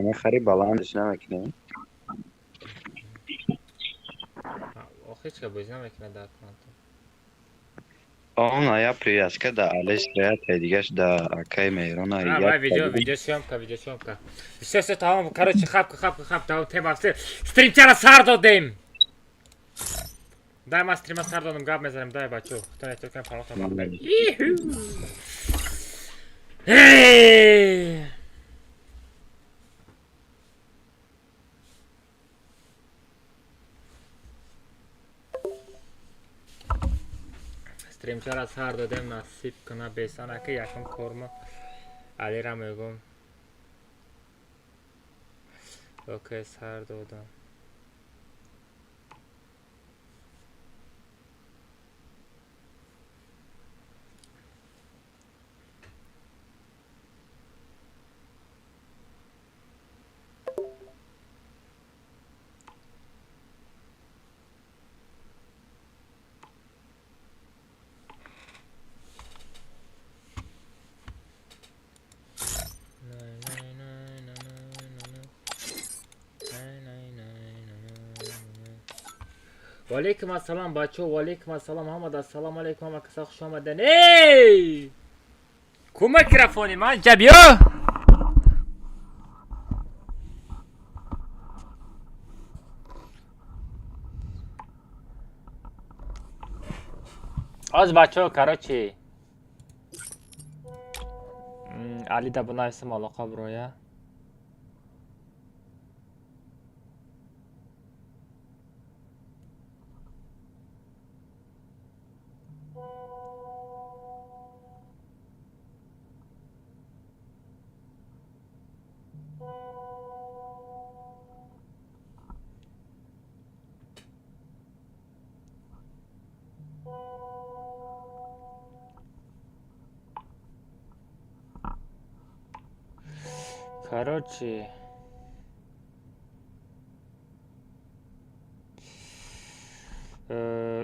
میخری بلندش نمیکنی. آخه هیچ که بازی نمیکنه در کنتون. اون یا پریاسکا دا آلیس ریات دیگهش دا اکای میرون یک باید ویدیو съемка. Все, tamam. Короче, хап, tamam, tema все. Стрим чара сар додем. Дай ма стрима сар додем, гап мезанем, дай бачо. Хто не тиркам фалота бахтем. Эй! Стрим чара сар додем, насиб куна бесан, ака якам корма. Алира мегум. Окей, сар додам. وعلیکم السلام بچه و وعلیکم السلام محمد السلام علیکم همه کسا خوش آمدن. ای کو میکروفونی من اینجا بیا. از بچه کراچی علی da buna isim alaka buraya. Короче,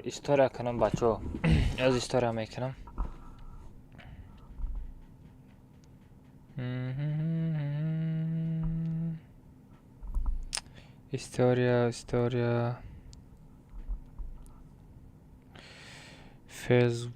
история کنم بچه از история میکنم. история Facebook.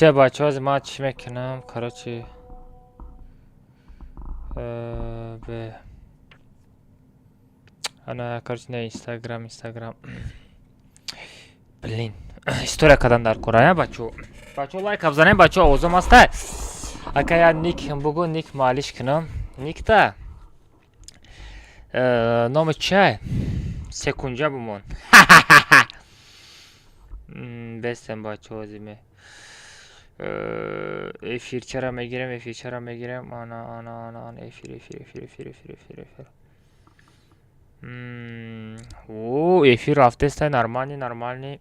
все بچه از ما چی میکنم کراچی به انا کراچی نه اینستاگرام блин история кадан дар кора бачо лайк абзанем бачо овозам аста ака я ник бугу ник малиш кинам никта номи чай секунҷа бумон бестем бачо озиме эфир чара мегирем ана эфир о эфир рафтестай нормальный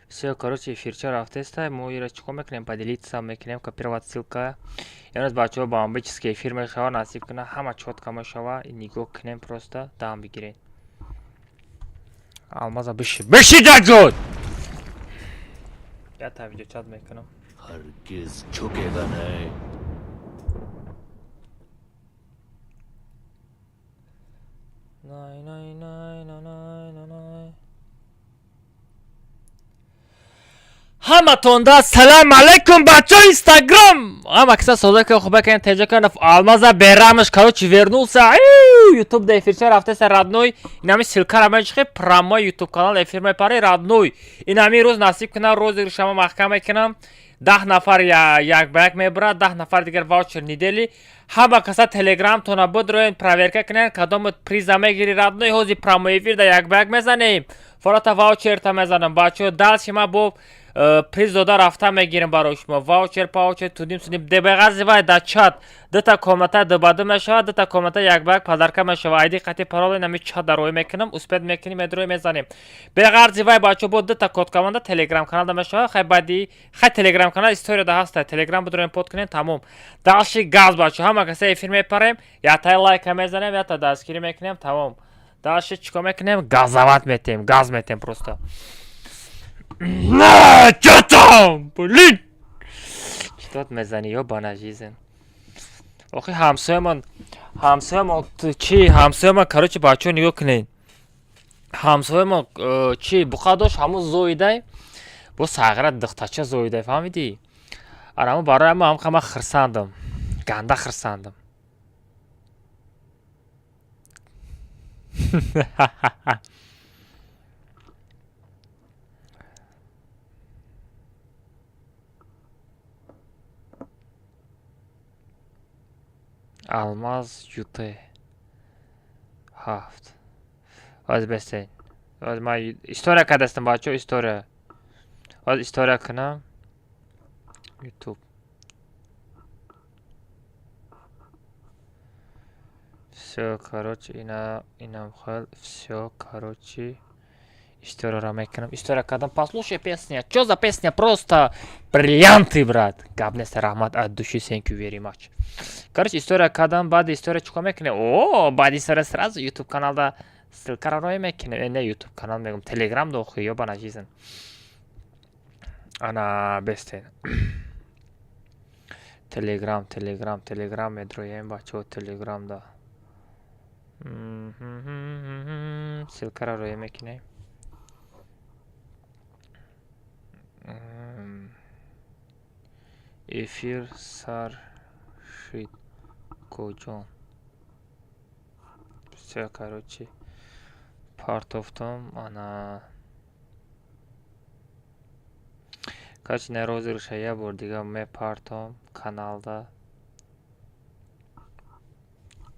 все короче эфирча рафтестай мы ира чико мекунем поделиться мекунем копировать ссылка имрӯз бачаҳо бомбический эфир мешава насиб кунад ҳама чотка мешава нигоҳ кунем просто дам бигирем алмаза биши ҷаҷуд я та видео чат мекунам हरगिज़ झुकेगा नहीं най ҳаматон да салом алейкум бачо инстаграм ҳама киса соза ки хуба кен теҷа кан алмаза берамаш короче вернулся ютуб да эфирча рафтеса родной инами силкара мечхи прямой ютуб канал эфир мепари родной инами рӯз насиб кунам рӯзи шама маҳкам мекунам 10 нафар як ба як мебарад 10 нафар дигар ваучер недели ҳама каса телеграм тона буд роен проверка кунен кадом приза мегири родной ҳози прямой эфир да як ба як мезанем фората ваучер та мезанам бачо дал шима бо приз дода рафта мегирем барои шумо. Ваучер паучер тудим судим дебеғази вай дар чат дута комната дубаду мешавад, дута комната як ба як падарка мешавад. Айди қати пароли нами чат дарои мекунам, успед мекуним, медрои мезанем. Беғарзи вай бачо бо дута код команда телеграм канал да мешавад. Хай бади хай телеграм канал история да ҳаста. Телеграм будурем под кунем тамом. Далши газ бачо ҳама касе эфир мепарем, я тай лайка мезанем, я та дастгирӣ мекунем тамом. Далши чико мекунем? Газават метем, газ метем просто. На, чё там? Блин! Что ты мезани, ёбана жизнь. Охи, ҳамсоямон, чи, ҳамсоямон, короче, бачо нигоҳ кунед. Ҳамсоямон, чи, буқадош ҳамун зоидай, бо сағира духтача зоидай, фаҳмидӣ? Араму барои ҳама хирсандам, ганда хирсандам. Алмаз юте 7 аз бестен аз ма история кадастам бачо история аз история канам ютуб всё короче инам хал всё короче история мекунам история кадам послушай песня чё за песня просто бриллианты брат габнес рахмат от души thank you very much. Короче, история кадам, баъд история чико мекунем? О, баъд история сразу YouTube каналда ссилкаро рой мекунем. Не YouTube канал мегум, Telegram да охи, ёбана жизнь. Ана бестен. Telegram медроем бачо Telegram да. Ссилкаро рой мекунем. Эфир сар шид коҷон всё короче партофтом ана короче не розыгрыша я бор дига ме партом каналда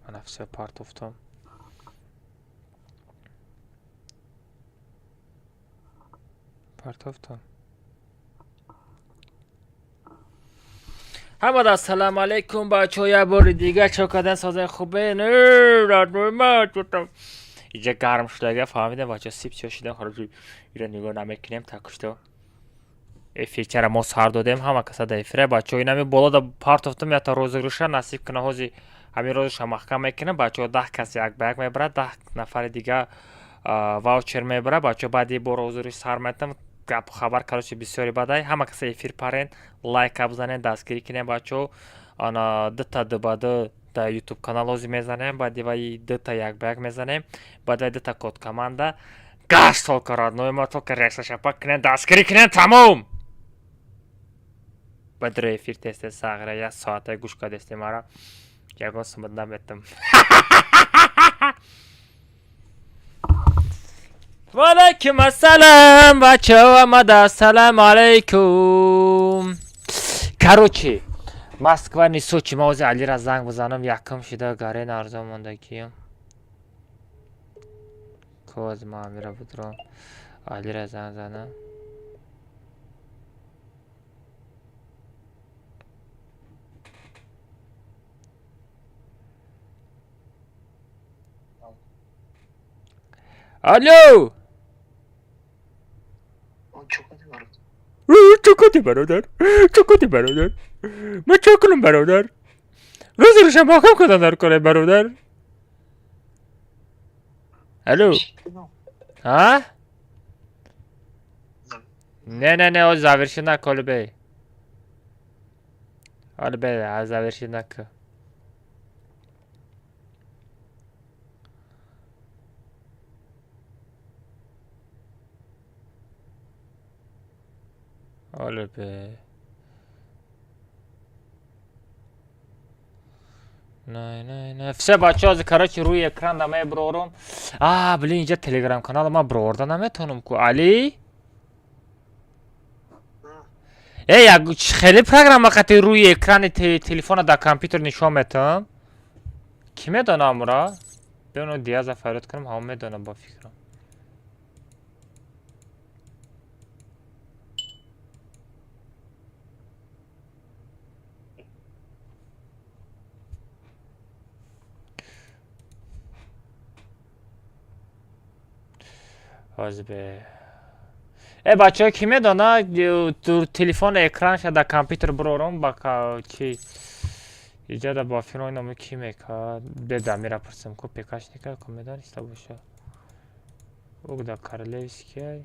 ана всё партофтом ҳамада ассалому алайкум бачо я бори дига чо кадан созаи хубе иҷа гарм шудага фаҳмидем бачо сиб чо шидам харҷи ира нигоҳ намекунем такушто эфирчара мо сар додем ҳама каса да эфире бачо инами боло да партофтум ята розыгрыша насиб куна ҳози ҳамин розыша маҳкам мекунам бачо 10 кас як ба як мебарад 10 нафари дига ваучер мебарад бачо баъди бо розыгрыш сар метам гап хабар короче бисёри бадай ҳама каса эфир парен лайка бзанен дастгирӣ кунем бачо ана дута дубаду да YouTube канал ҳози мезанем баъди ваи дута як ба як мезанем баъд ваи дута код команда гаш толка родной ма толка рексаша пак кунем дастгирӣ кунем тамом бадро эфир тесте сағира як соата гӯш кадести мара ягон сумуд наметам валайкум ассалам бачо амада ассаламу алайкум. Короче Москва не Сочи ма ҳозир Алира занг бизанам якам шида гарен арзон мондагиям коз ма амира будро Алира занг занам алло чокоти бародар ма чо кунам бародар розыгрыша маҳкам кадан кунем бародар алло а не оз заверши наку алибей заверши наку алибей не все бачо короче руи экран да меброрум блин инҷа телеграм канал ма брорда наметонам ку али як хеле программа қати руи экрани телефона да компютер нишон метам ки медона амура беоно дияза фарёд кунам ҳама медона ба фикрам حاضبه بچه ها کی میدانه تو تلفن اکرانش در کامپیوتر برورم با چی اینجا در بافین های نامه کی میکرد بدم میره پرسم که پیکاش نکرد که میدانسته باشه او در کارلیوسکی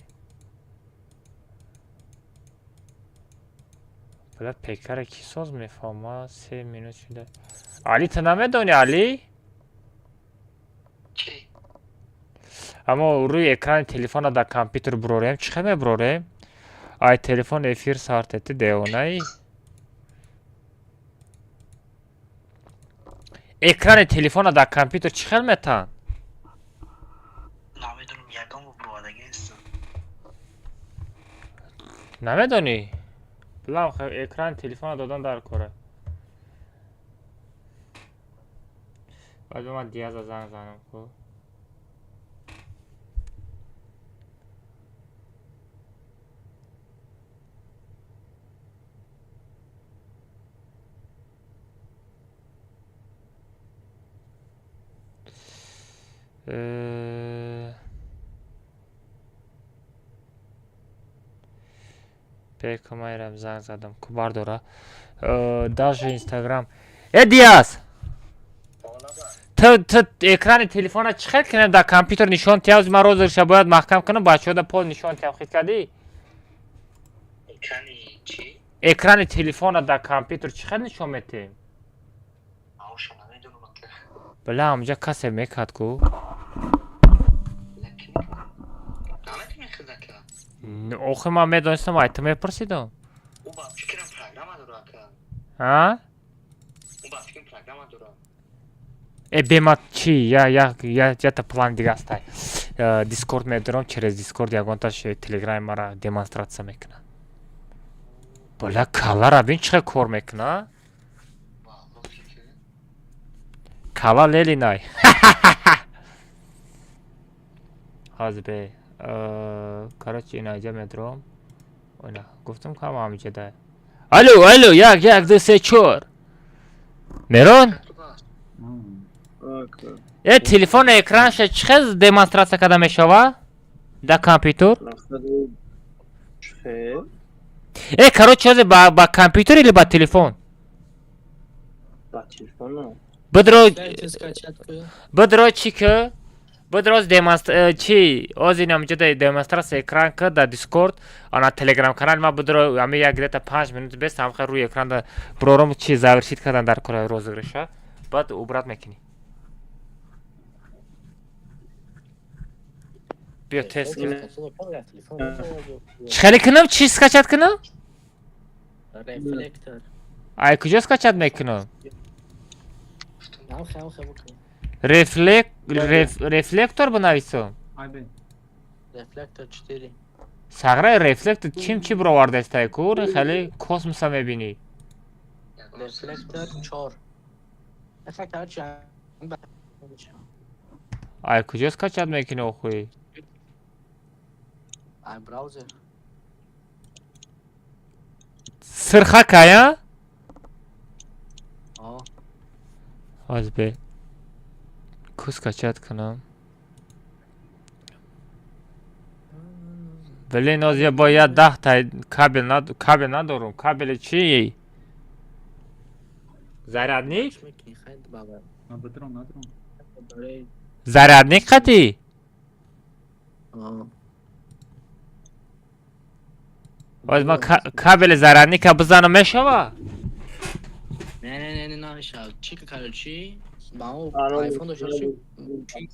بلد پیکر کی ساز میفهمه 3 مینوت شده علی تو نمیدانی علی؟ چی؟ اما روی اکران تلفن در کامپیوتر بروریم چه میبروریم؟ آی تلفن افیر سارتتی دیونه اکران تلفن در کامپیوتر چه میتن؟ نمیدونم یکم و برادگی است نمیدانی؟ بلام خیلی اکران تلفن دادن در کره باید من دیاز زنگ زنم خب پیکم ایرم زنگ زدم که برداره داش اینستاگرام دیاز تو اکران تلفن چخیل کنم در کامپیوتر نشان تیاز من روزش باید محکم کنم بچه ها در پول نشان تیاز خیلی کردی؟ اکرانی چی؟ اکران تلفن در کامپیوتر چخیل نشان میتیم؟ آوشو نمیدونم اکر بله همونجا کسی میکرد کو؟ لکن نمیتونی خیلی اکر اوخی من میدونستم آیتم میپرسیدم او با فکرم پرگرام داره اکر ها؟ او با فکرم پرگرام داره بیما چی یا تا план دیگه است دیسکورد میدارم через دیسکورد یگانتاش تلگرام مرا демонстрация میکنه بله کالا را بین چه کار میکنه با فکر کالا لیلی نای حاضبه کارچ این اینجا میدارم اونا گفتم که همه همینجا ده الو یک دو سه چور میرون تلفن اکرانش چه демонстрация کرده میشوه در کامپیوتر کارو چیزی با کامپیوتر или با تلفن با تلفن بدرو چی که بدرو چی از این همجا демонстрация اکران که در دیسکورد آنا تلگرام کانال ما بدرو همه یک دیتا 5 مینوت بست هم خیلی روی اکران در پروگرام چی زاورشید کردن در کره روزگرشه بعد اوبرات میکنی بیا تست کنم چخیلی کنم چی سکچت کنم؟ رفلکتر ای کجا سکچت میکنم؟ رفلکتور بنویسم رفلکتر 4 سغره رفلکتور چی برآورده است کور خیلی کسموس میبینی رفلکتر 4 رفلکتر 4 ای کجا سکچت میکنی اخوی؟ ای براوزر سرخه کایا؟ از به کس کچت کنم ولی نازیه باید 10 تا کابل ندارم کابل چی؟ زرادنیک؟ زرادنیک قطی؟ باید ما کابل زرادنیک بزنم میشوه؟ نه چی که کارو چی؟ با اون آیفون داشته چی؟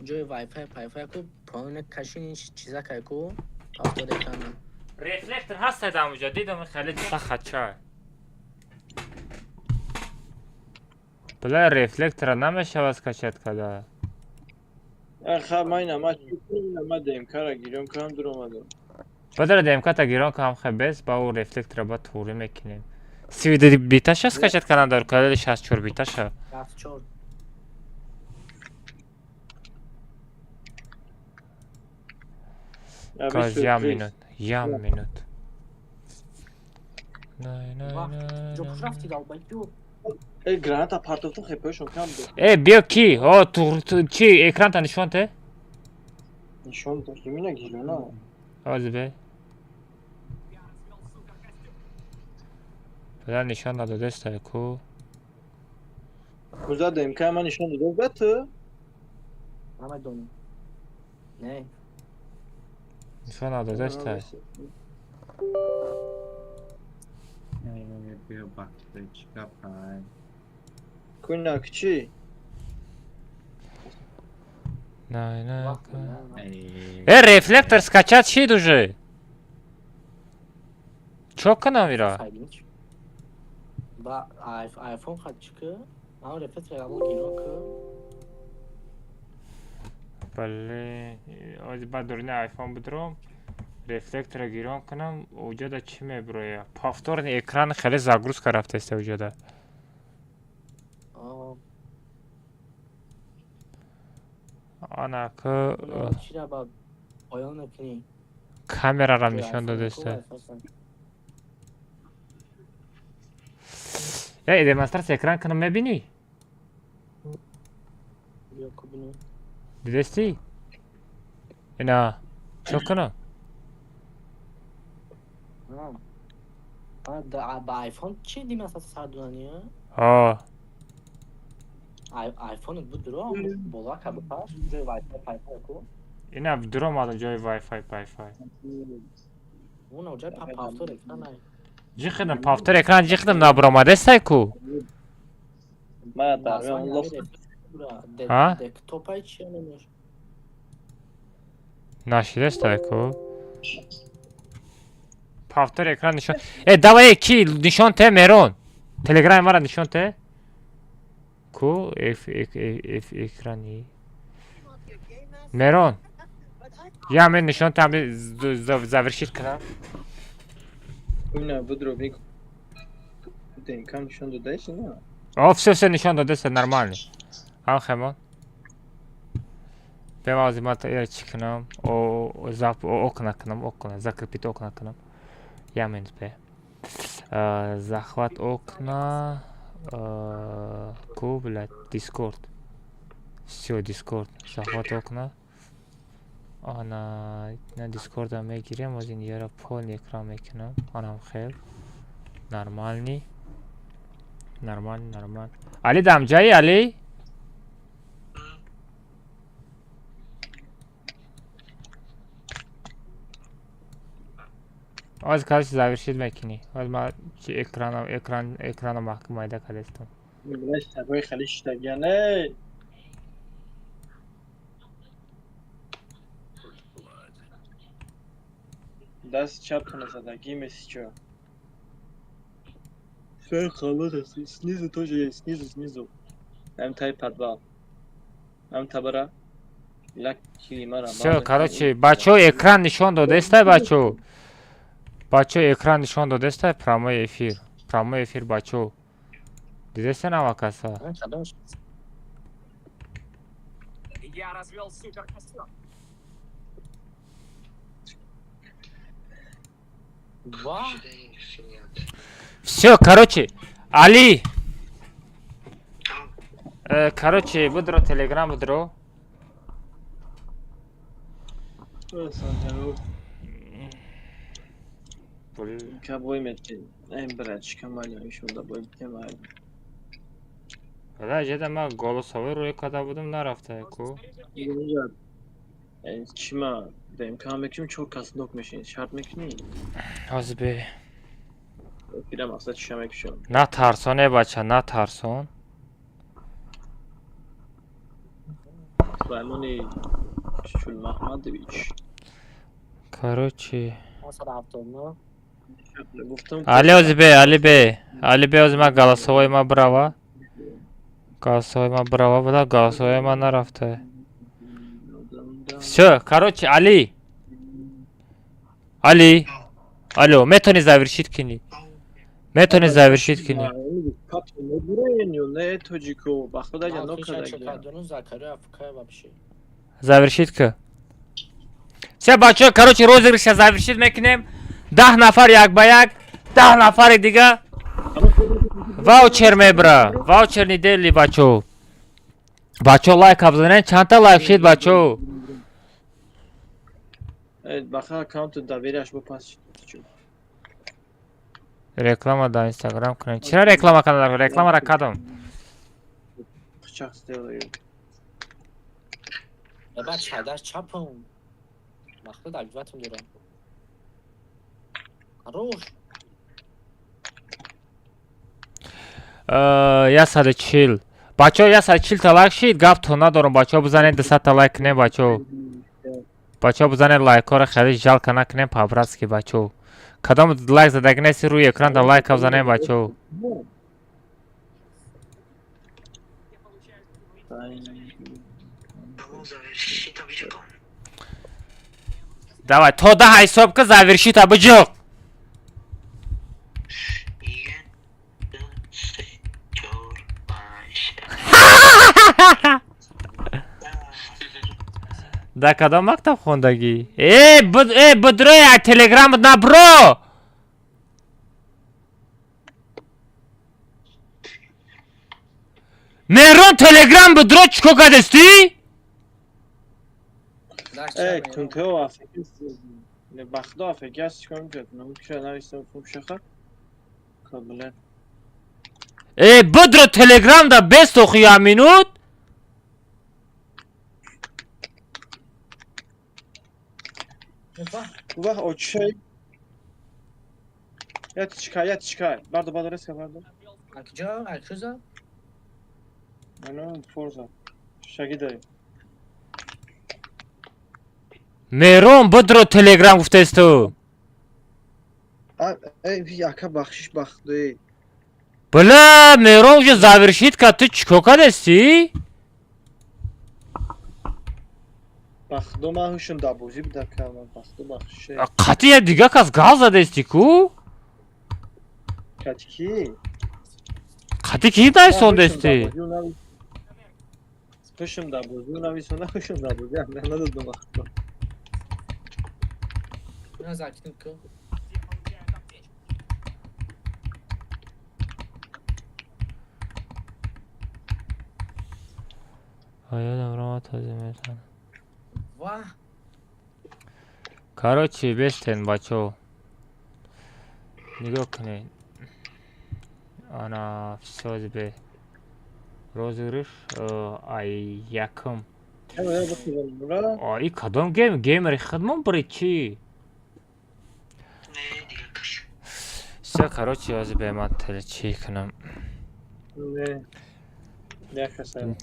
جای وای فای کو پایین کشین چیزا که کو افتاده کنم رفلکتر هست در اونجا دیدم خیلی خچه بله رفلکتر نمیشه از کچت کده خب ما ما دیمکار گیرم کنم در اومدم بدر دیمکار تا گیرم کنم خیلی بس با اون رفلکتر با توری میکنیم 32 بیتاش هست کچت کنم در کده 64 بیتاش هست 64 Gaz yam minut. گرانت اپارتمون خیلی پشون کم بود بیا کی؟ تو چی اکران تا نشون ته؟ нишон дошти мина гирона. озбе педар нишон надодестай ку Уза ДМК ман нишон дод ты? همه دونی نه нишон надодестай Куйна кичи. най рефлектор скачать шид уже чё канам ира خیلیش با آیفون خواهد چکه اما رفت رقمون گیرون که бале оз ба дурни айфон бидром рефлектора гирон кунам уҷода чӣ мебироя повторни экран хеле загрузка рафтаиста уҷода анаку چی را با پایان نکنی камерарам нишон додеста демонстрация экран кунам мебинӣ بیا که بینی дидестӣ ина чо кунам با آیفون چی دیم اساس سردونانیه آیفون بود درو بالا که بپاش جای وای فای پای پای کو ина дуром алан ҷои вайфай пайфай اون اوجای پافتور اکران نای ҷи хидам повтор экран ҷи хидам набуромадестай ку Мана тағйир он лофт. ҳа دسکتاپ های چیه نمیشه нашидестай ку повтор экран нишон давай ки нишон те мерон телеграми мара нишон те ку экрани мерон я мен нишон те завершит кунам Куйна будро бик. ДМК нишон додаш не? все нишон додеста нормально ам хемон бемазимат чӣ кунам окна кунам окна закрепит окна кунам я минут бе захват окна ку блядь дискорд всё дискорд захват окна ана на дискорда мегирем аз ин яра полный экран мекунам анам хел нормальный али дамҷаи али оз калиш завершит мекунӣ оз ма экрана маҳкам майда кардестам Блядь, такой халиш тагяне. Даст чапкана задagi меси чё? Всё холодно, снизу тоже есть, снизу. Тай подвал. Табара. Лак килимара. всё короче бачо экран нишон додестай бачо экран нишон додестай прямой эфир бачо дидеста навакаса Я развел суперкостюм. ва всё короче али короче будро телеграм будро Кабой мети. Брачка маля ещё добавить темай. подожди ма голосовой рӯй када будам нарафта ку Чима ДМК мекунем чё каснок мешин шарт мекунӣ? ҳозбе Кира мақсад чиша мекушам. натарсон бача натарсон Сулаймони Шулмаҳмадович. короче اصلا هفتم Гуфтам али бе оз ма голосовой ма брава буда голосовой ма нарафта всё короче али алло метони завершит кунӣ Не тоҷико ба худа ҷаноб закария афкай вообще завершит ку всё бачо короче розыгрыша завершит мекунем 10 нафар як ба як 10 нафари дига ваучер мебра ваучер недели бачо лайк абзанед чанда лайк шид бачо баха аккаунту доверяешь бо пас реклама да Instagram кунем. Чира реклама кардам? Рекламаро кардам. пичақ сделаю. بعد چادر چپم مخلوط عجبتم دارم روش Я 140. Бачо я 140 та лайк шид гап-то надорам. Бачо бизанед 200 та лайк кунем бачо. Бачо бизанед лайкаро хеле жалка накунем по-братски бачо. Кадом лайк задаги неси рӯи экран да лайк бизанем бачо. Давай, то да ҳисоб ка заверши та биҷоқ. 1 2 3 4 5 Да кадом мактаб хондагӣ? Бидроя телеграмот набро. Мерон телеграм бидро чӣ ко кардасти? кунтео афекас бахдо афекас чикор мекард намукша навистам фумшаха кабулен Бидро телеграм да без тохия минут. бах очай я тичкай бардо резка бардо اکجا اکجا منو форза шаги дарем Мерон бидро телеграм гуфтаст ту. ака бахшиш бахдои Бля, Мерон уже завершит ка ту чӣ ко кардасти? бахдо ман ҳушум дабозӣ бидакам бахдо бахшише Қатъи як дига кас гал задасти ку? катки Қатъи ки дайсондасти? ҳушум дабозӣ нависона ҳушум дабозӣ надодум бахдо Biraz aktif kıl. Vah. Короче, бестен бачо. Нигоҳ кунед. Ана всё бе. Розыгрыш ай якум. И кадом геймери хидмон биред чӣ? Всё, короче, ҳозир беман чӣ кунам.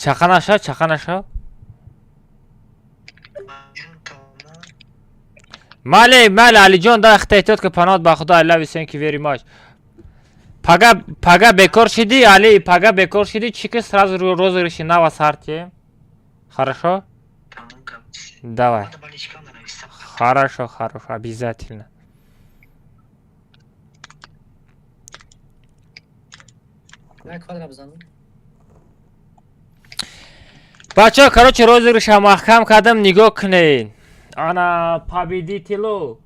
Чақа наша? Мале, Алиҷон, да ихтиётот ки панот ба худо. I love you, thank you very much. Пага бекор шиди, Али, пага бекор шиди, чӣ ки сразу розыгрыши нава сартем? Хорошо? Давай. Хорошо, обязательно. Ne kadar abzanım? Бача, короче, розыгрыша маҳкам кардам, нигоҳ кунед. Ана победителу.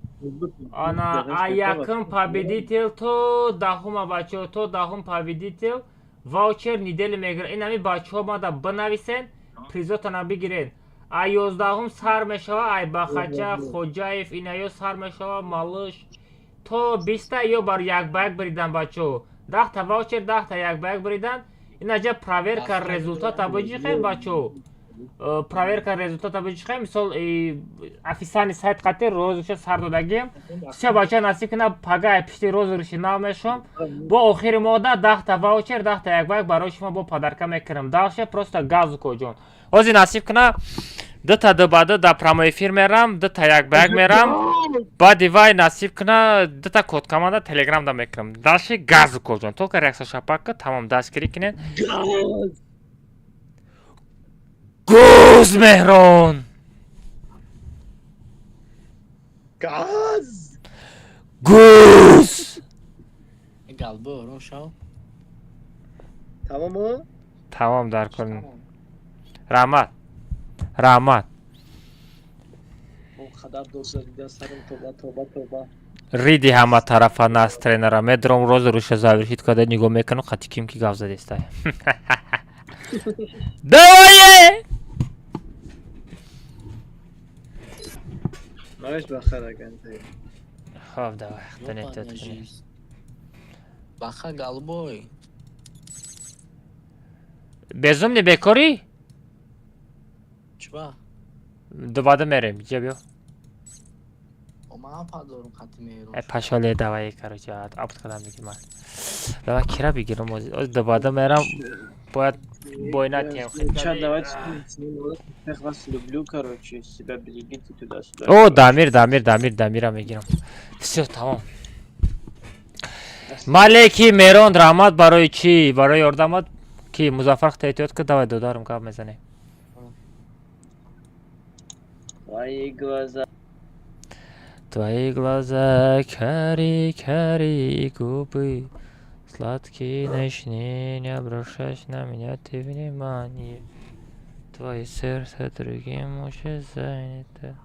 Ана якум победител то даҳума бачаҳо, то даҳум победител. Ваучер недели мегирад. Ин ҳами бачаҳо мада бинависен, призотона бигиред. А 11 сар мешава ай Бахача, Хоҷаев, инаё сар мешава, Малыш. То 20 ё бар як ба як биридан бачаҳо. 10 ваучер, 10 як ба як биридан. Инаҷа проверка результата биҷихем бачаҳо. Проверка результата биҷихем. Мисол официальный сайт қати розыгрыша сар додагием. Все бачаҳо насиб кунад пага пишти розыгрыши нав мешавам. Бо охири мода 10 ваучер, 10 як ба як барои шумо бо подарка мекунам. Далше просто газуко ҷон. Ҳозир насиб кунад 2 та 2 да прямой эфир мерам, 2 та як ба як мерам. Баъди вай насиб кунад 2 та код команда телеграм да мекунам. Далше газуко ҷон. Толка реаксия шапака тамом дастгирӣ кунед. Гуз Меҳрон. Газ. Гуз. Galbo, Roşal. Tamam mı? Tamam Darkon. Rahmat. O kadar dostlarıyla sarım toba. Риди ҳама тарафа нас тренера. Медром розыгрыша завершит, когда нигоҳ мекунам, қати ким ки гап задестай. Давай! نوش بخره کنده خب دا وقت Ёпа, نتت на کنی жизнь. Баха голубой. безум не бекори Чува? دوباره мерем جا بیو О, ман падорум хати меро. пашоле давай короче абт кадам бигир ман давай кира бигирам دوباره мерам бояд бойна тем Сейчас давайте всех вас люблю, короче, себя берегите туда-сюда. о дамира мегирам все тамом малеки мерон раҳмат барои чӣ барои ёрдамат ки музаффар эҳтиёт кар давай додарам гап мезанем Твои глаза. твои глаза кари кари губы сладкие ночные не обращаешь на меня ты внимание твое сердце другим уже занято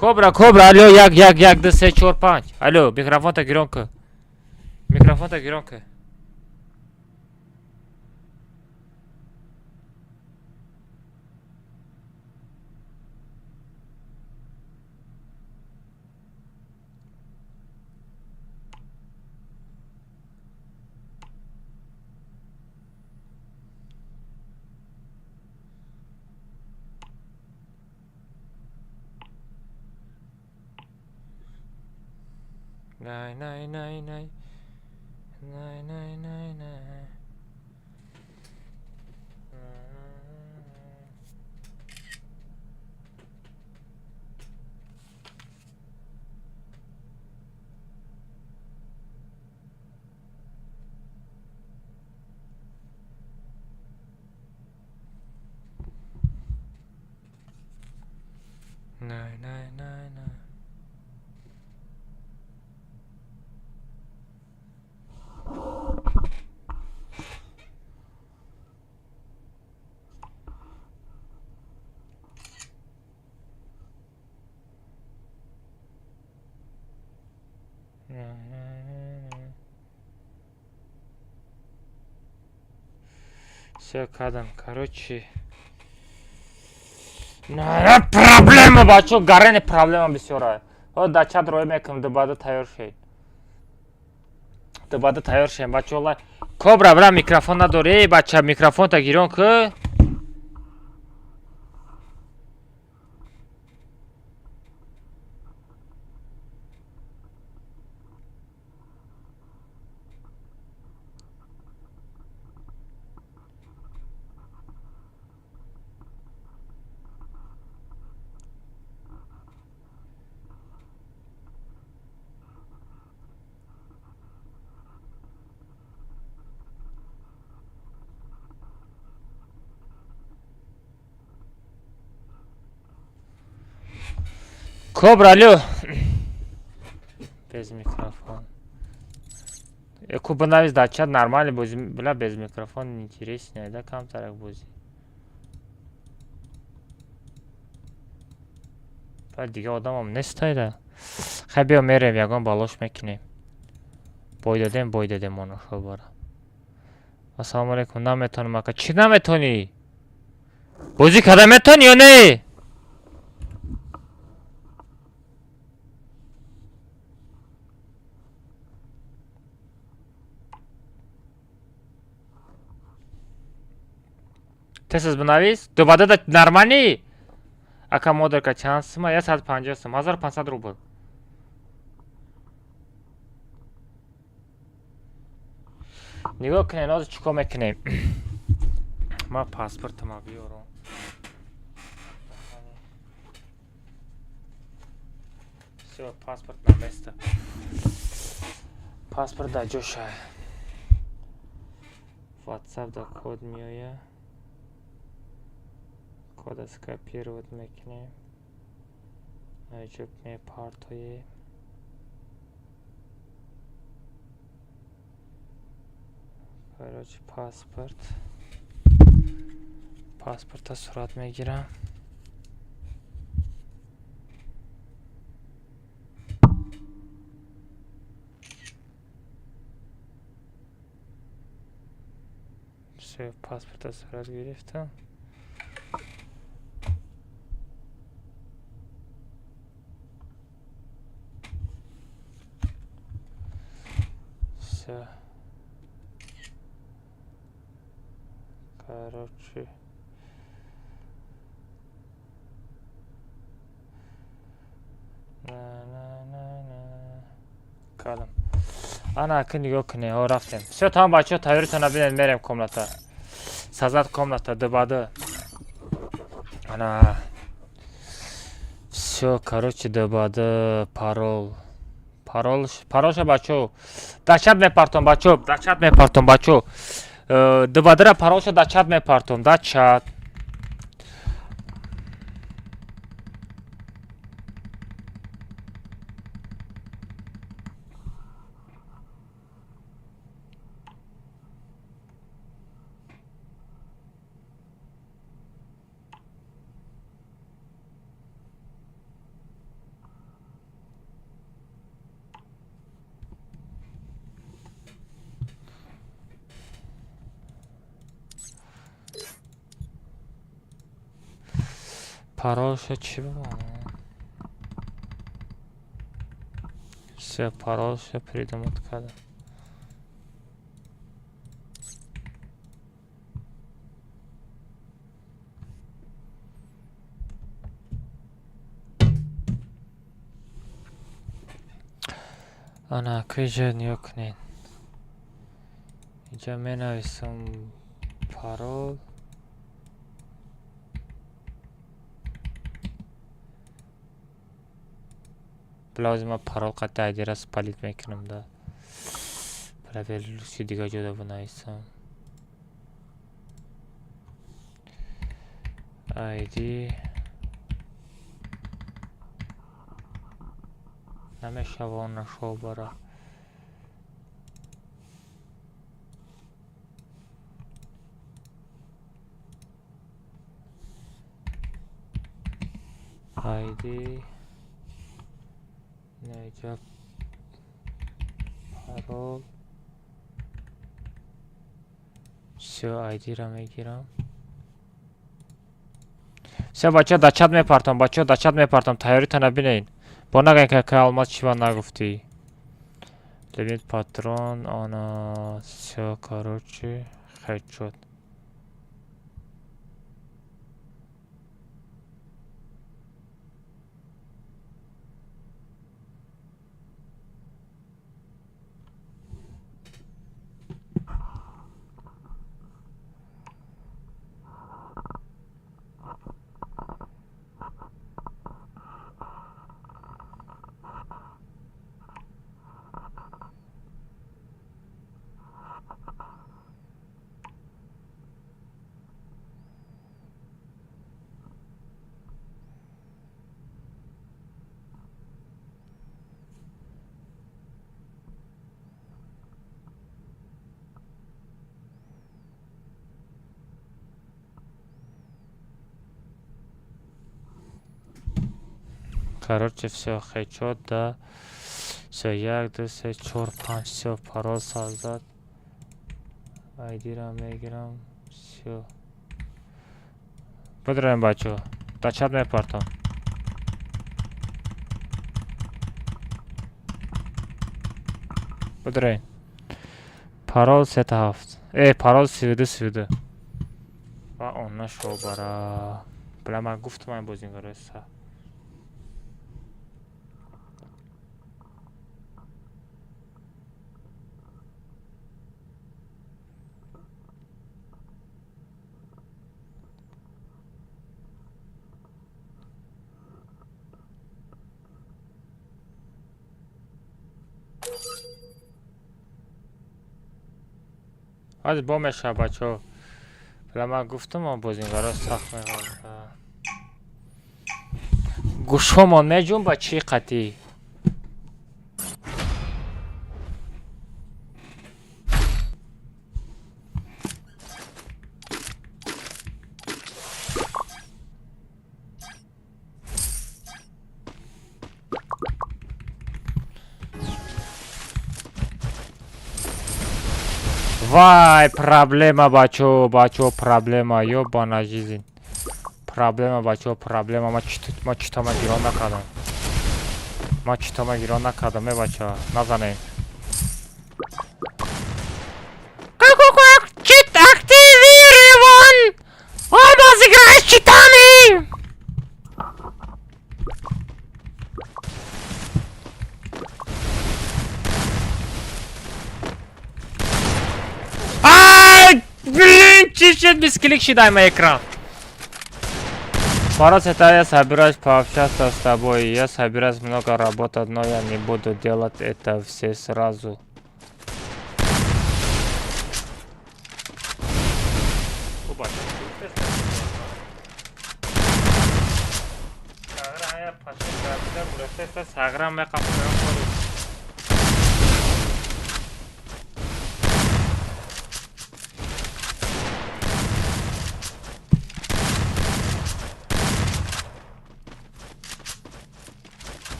кобра алло як ду се чор панҷ алло микрофонта гирон кӯ най все кадам короче проблема бачо гарен проблема бисёра да чат рой мекунам дубада тайёр шед бачола кобра бра микрофон надори бача микрофонта гирон кӯ кобра алло без микрофон эку бинавис дар чат нормально бози била без микрофон интереснее да камтарак бози баъд дига одамам нестайда хай биё мерем ягон балош мекунем бой дадем моношо бора ассалому алейкум наметонам ака чӣ наметонӣ бозӣ карда метонӣ ё не тез бинавис. Дубада да нормальни? Ака модерка чанд сума? 150 сум. 1500 рубл. нигоҳ кунед, ҳозир чӣ кор мекунем? ман паспортама биёрам. всё, паспорт на место. паспорт дар ҷоша. WhatsApp да код меояд. кода скопировать мекунем. аҷоб мепартоем. короче, паспорта сурат мегирам. всё, паспорта сурат гирифтам. всё. короче, калам. ана ака нигоҳ кунед, ҳо рафтем. всё, тамом бачаҳо, тайёритона бинед, мерем комната. сазад комната дубада. ана. всё, короче, дубада паролша бачаҳо. дар чат мепартом бачаҳо. дубадара паролша дар чат мепартом, дар чат. паролша чӣ буда? всё, паролша придумать кардам. ана куҷа нигоҳ кунед. инҷа менависам парол. лозима парол қатъи айдира спалит мекунам да. проверил чӣ дига ҷода бинависам. айди намешавон нашо бара. айди неҷа парол. всё, айдира мегирам. всё, бачаҳо, дар чат мепартам. тайёритона бинед. бо нагӯед ка алмаз чива нагуфтӣ. лимит патрон, ана. всё, короче, хеҷ шуд. короче, всё, хеҷ шуд, да. всё, 1 2 3 4 5. всё, парол созад. айдира мегирам. всё, бидроем бачаҳо. дар чат мепартам. бидроем. парол 37. парол 32. و اون شو برا بلا من گفتم این بازیگر است. از بامش بچه‌ها بلا من گفتم اون بازیگر سخت می‌کنه. گوشمان میجون با چی قطعی وای проблема бачо проблема ёбана жизнь проблема бачо проблема ма читама гирон накардам бача назанем чит активирован бозиграешь читами блин чуть-чуть без клик дай мой экран. Пару я собираюсь пообщаться с тобой. Я собираюсь много работать, но я не буду делать это все сразу.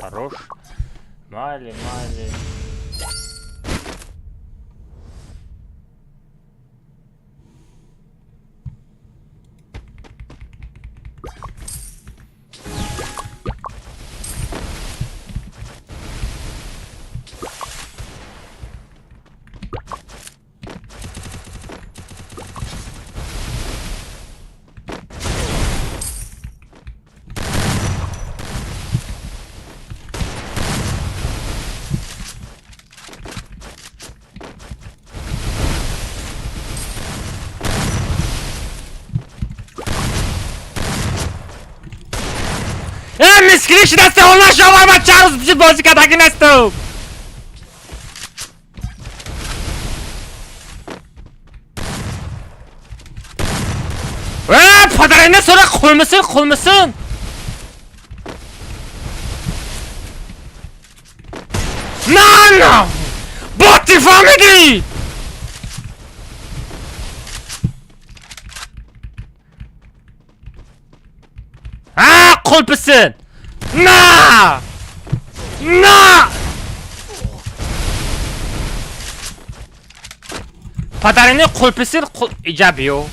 Хорош. Мали. مسکینش دسته اون نشوار من چند روز پیش بازی کردگی نستم پدرینه سوره خلمسın نه باتی فهمیدی خلپسın نه پدرینه خلپسın ایجابیو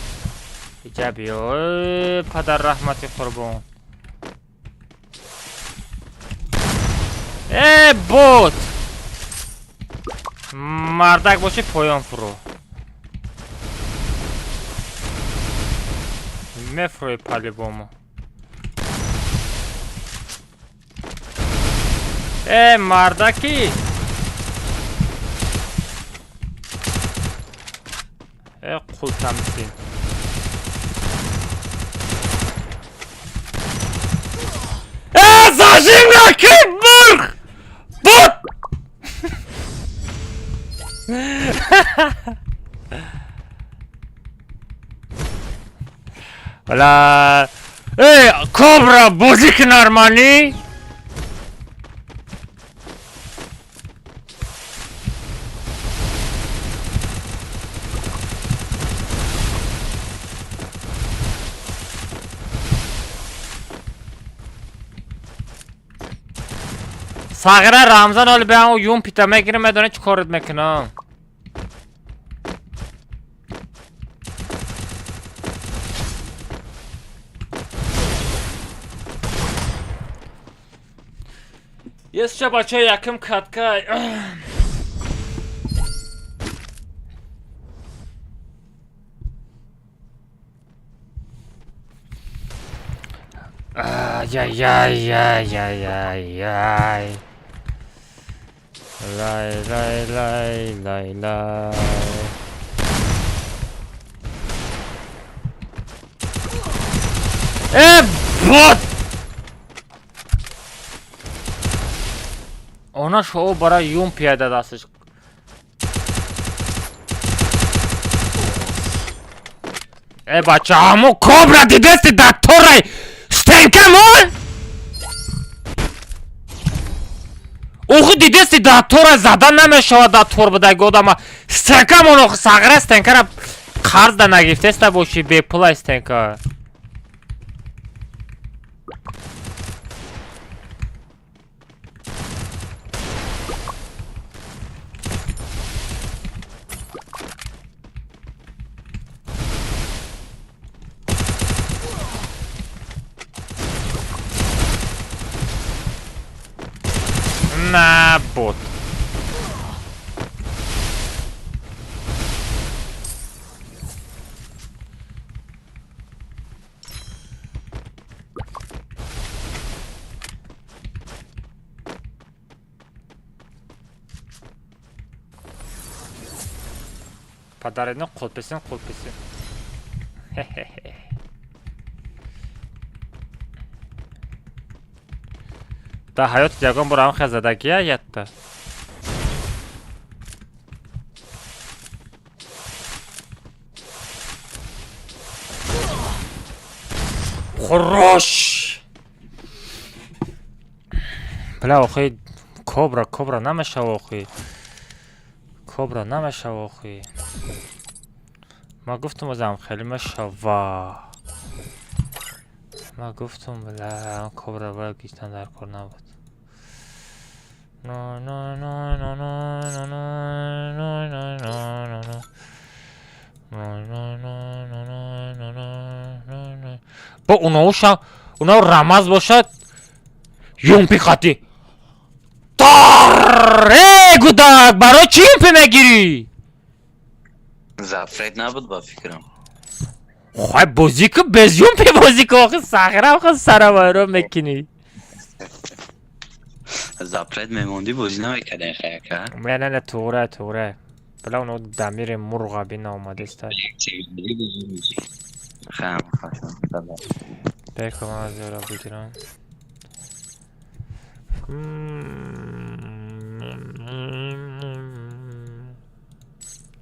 پدر رحمتی قربان بوت مردک باشه پایان فرو مفروی پلی بومو مردکی قول تمثیل زاشیم نکن برخ بود ولا کبرا بازی که نرمانی ساغره رمضان حالا به همون یون پیتا میگیرم میدونه چی کارت میکنم یه سچه بچه یکم کتکای Ай-яй-яй-яй-яй-яй. Лай-лай-лай-лай-лай. Вот! Ona şovu bara yum piyade dastış. Бачамо кобра дидести да торай стенкамон. Охи дидести да торай задан намешава да тор будаги одама стенкамон охи сагра стенкара қарз да нагифтеста боши бепулай стенка. На бот. Подарено қолпесен. Да ҳаёти ягон бор ҳам задагия ятта. Хорош! Бля, охи кобра намешава охи. Кобра намешава охи. Ма гуфтум озам хеле мешава. Ма гуфтум бля, кобра бара гиштан дар кор набуд. Бо уна рамаз бошад юмпи хати тар гудак баро чи юмпи мегири Зафред набуд ба фикрам. хай бозӣ ку без юмпи бозӣ ку охи сахра охи саравайро мекини. Запред мемонди бозӣ намекардем хаяка. Не тугре. Бля уно дамири мурға бина омадеста. Хам. Бека ман аз ёра бигирам.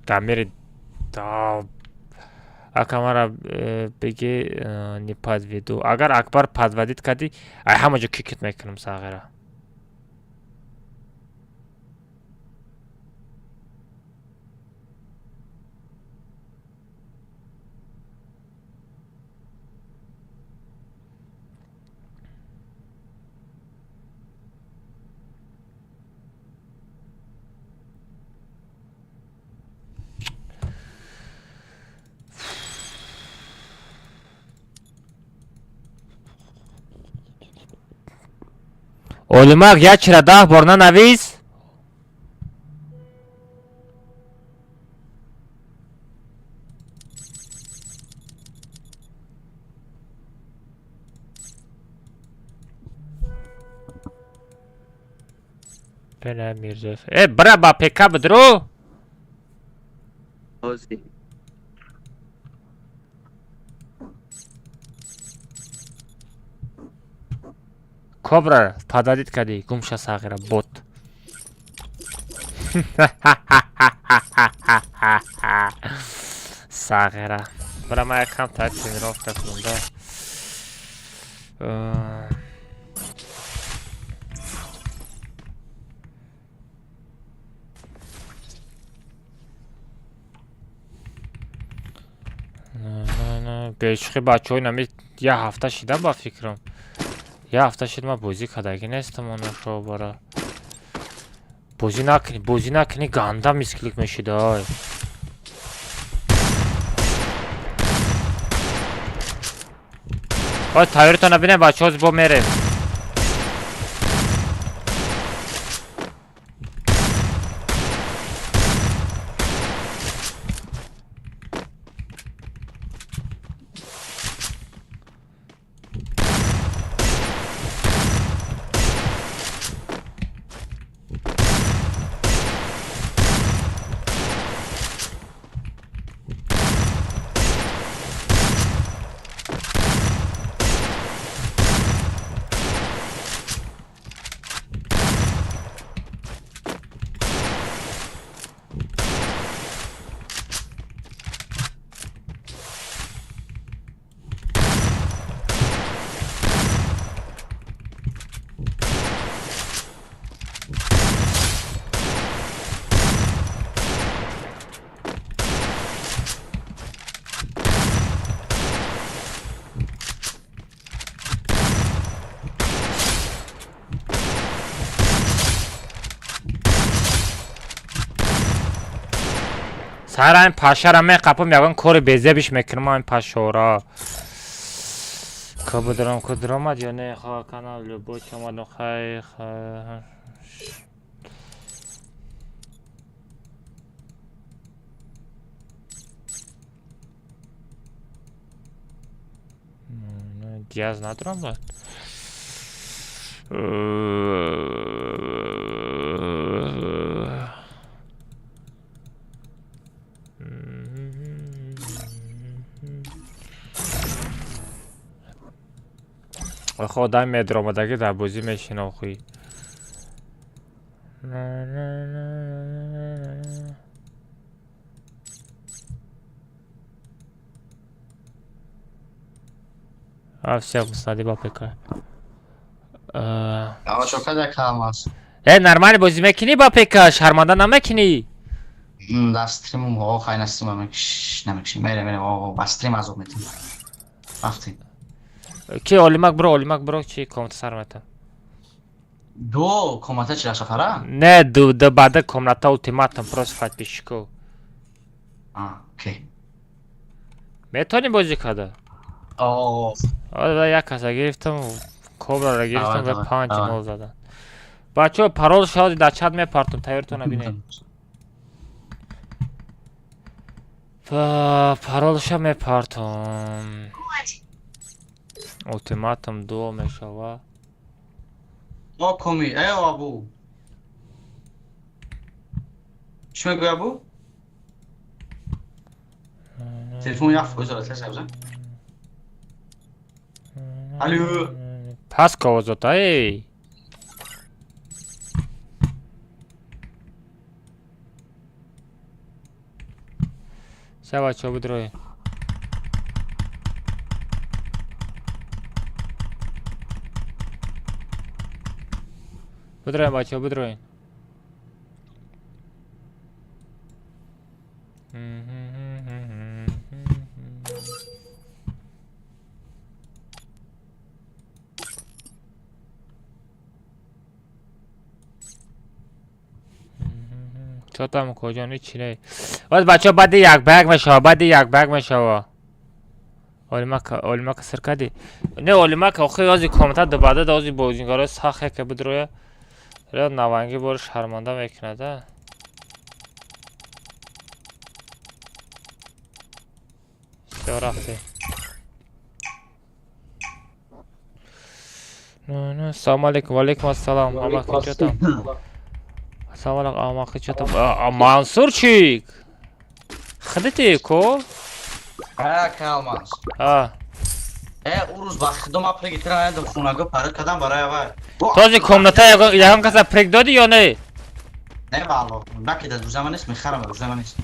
Дамири да акамара беги не подведу. Агар Акбар подвадид кади ай ҳама ҷо кикет мекунам сағира. Олимақ як чира 10 бор нанавис. Бела Мирзоев. Бра ба ПК бидру. Бозӣ. Кобра пададид кади гумша сағира бот. Сағира. Бра ма якам так тренировка кунам да. бешухи бачаҳои нами як ҳафта шида ба фикрам. Як ҳафта шид ма бозӣ кардагӣ нестам оно шо бора. Бозӣ накунӣ ганда мисклик мешидай. ой тайёртон набинем бачаҳо бо мерем. سر این پشه را میقپم یکان کار بیزیبش میکنم این پشه را کدرام یا نه خواه کانال لبو چمانو خیلی دیاز ندارم باید خدا میدرامدگی در بازی میشینم خوی افسیق مستادی با پکر آقا چوکا در کلام هست نرمال بازی میکنی با پکر شرمانده نمیکنی در استریم آقا خیلی استریم نمیکشیم میره آقا با استریم از او میتیم رفتیم کی اولیمک برو چی کامنت سر میتن دو کامنت چی سفره؟ نه دو بعد کامنت ultimatum پروس فایت پیشکو اوکی میتونی بازی کده آره یک کسا گرفتم کوبرا را گرفتم به 5-0 زدن بچه پرول شادی در چت میپارتم تایرتون نبینه پرول شا میپارتم ultimatum 2 میشوه با کمی ای ابو چی میگوی ابو؟ تلفون یخ بزاره تلفون الو پس کوزوتا ای سه بچه بدروی بدروین بچه بدروین چطور کجا نیچی نه باید بچه بعد یک بگ میشوه اولیمک سر کدی نه اولیمک آخه ازی کامنت دو بعد ازی بازیگرای ساخه که بدروی رد نوانگی بار شرمنده میکنه ده سه رفته نه سلام علیکم و علیکم السلام آمه که چطور سلام علیکم آمه که چطور منصور چیک خدتی کو؟ کلماس او روز با خدم اپریک کردن در خونگاه پرد کردم برای اول تازی کامنتا یکم کسی اپریک دادی یا نه؟ نه والا نکی در روزه من نیست میخرم در روزه من نیست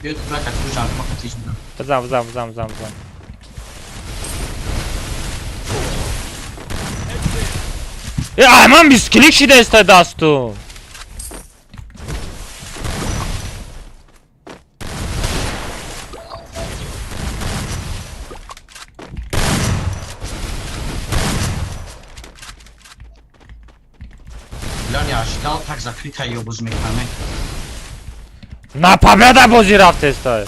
بیاد تو برکت روز جانب ما کتیش میدم بزن من بیسکلیک شده است دستو اشتال tak zakryta i obuzmykamy. Na победа бозі рафте стає.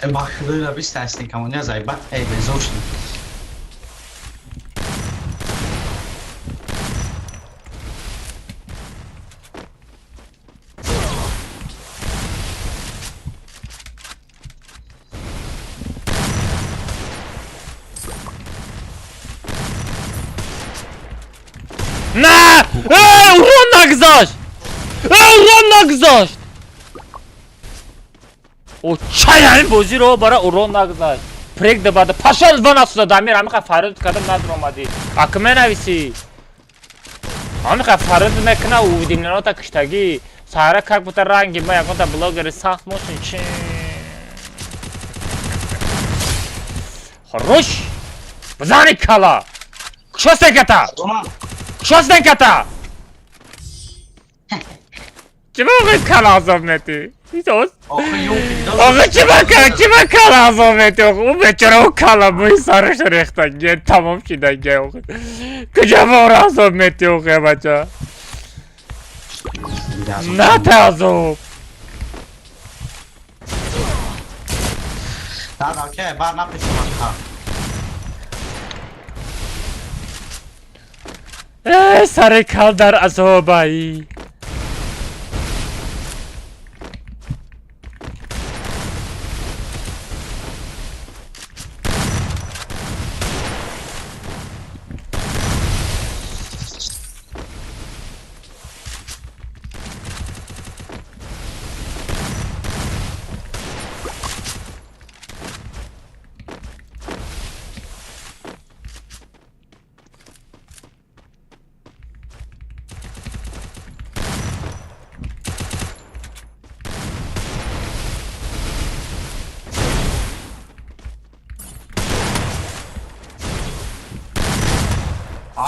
Chyba robisz z tej komunia zajba. Ej, bezoczny. نه! اون نگذاشت! اون نگذاشت! او چه یعنی بازی رو برای اون نگذاشت؟ پریک ده بعد پاشل ون اصلا دامیر همیخواه فرد کدم ندر اومدی اکمه نویسی همیخواه فرد میکنه او دیمنانو تا کشتگی سهره как будто رنگی ما یکون تا بلاگر سخت موشن چی خروش بزنی کلا کشسته کتا کشسته کتا چه موقع کلا عذاب نتی میدونست؟ آخه یون آقا چی با کلا ازامت اون بچره اون کلا بوی سرش ریختن گه تمام شدن گه آقا کجا بار ازامت اون بچه نه تازو نه اوکی بر نپیشم سر کل در عذابایی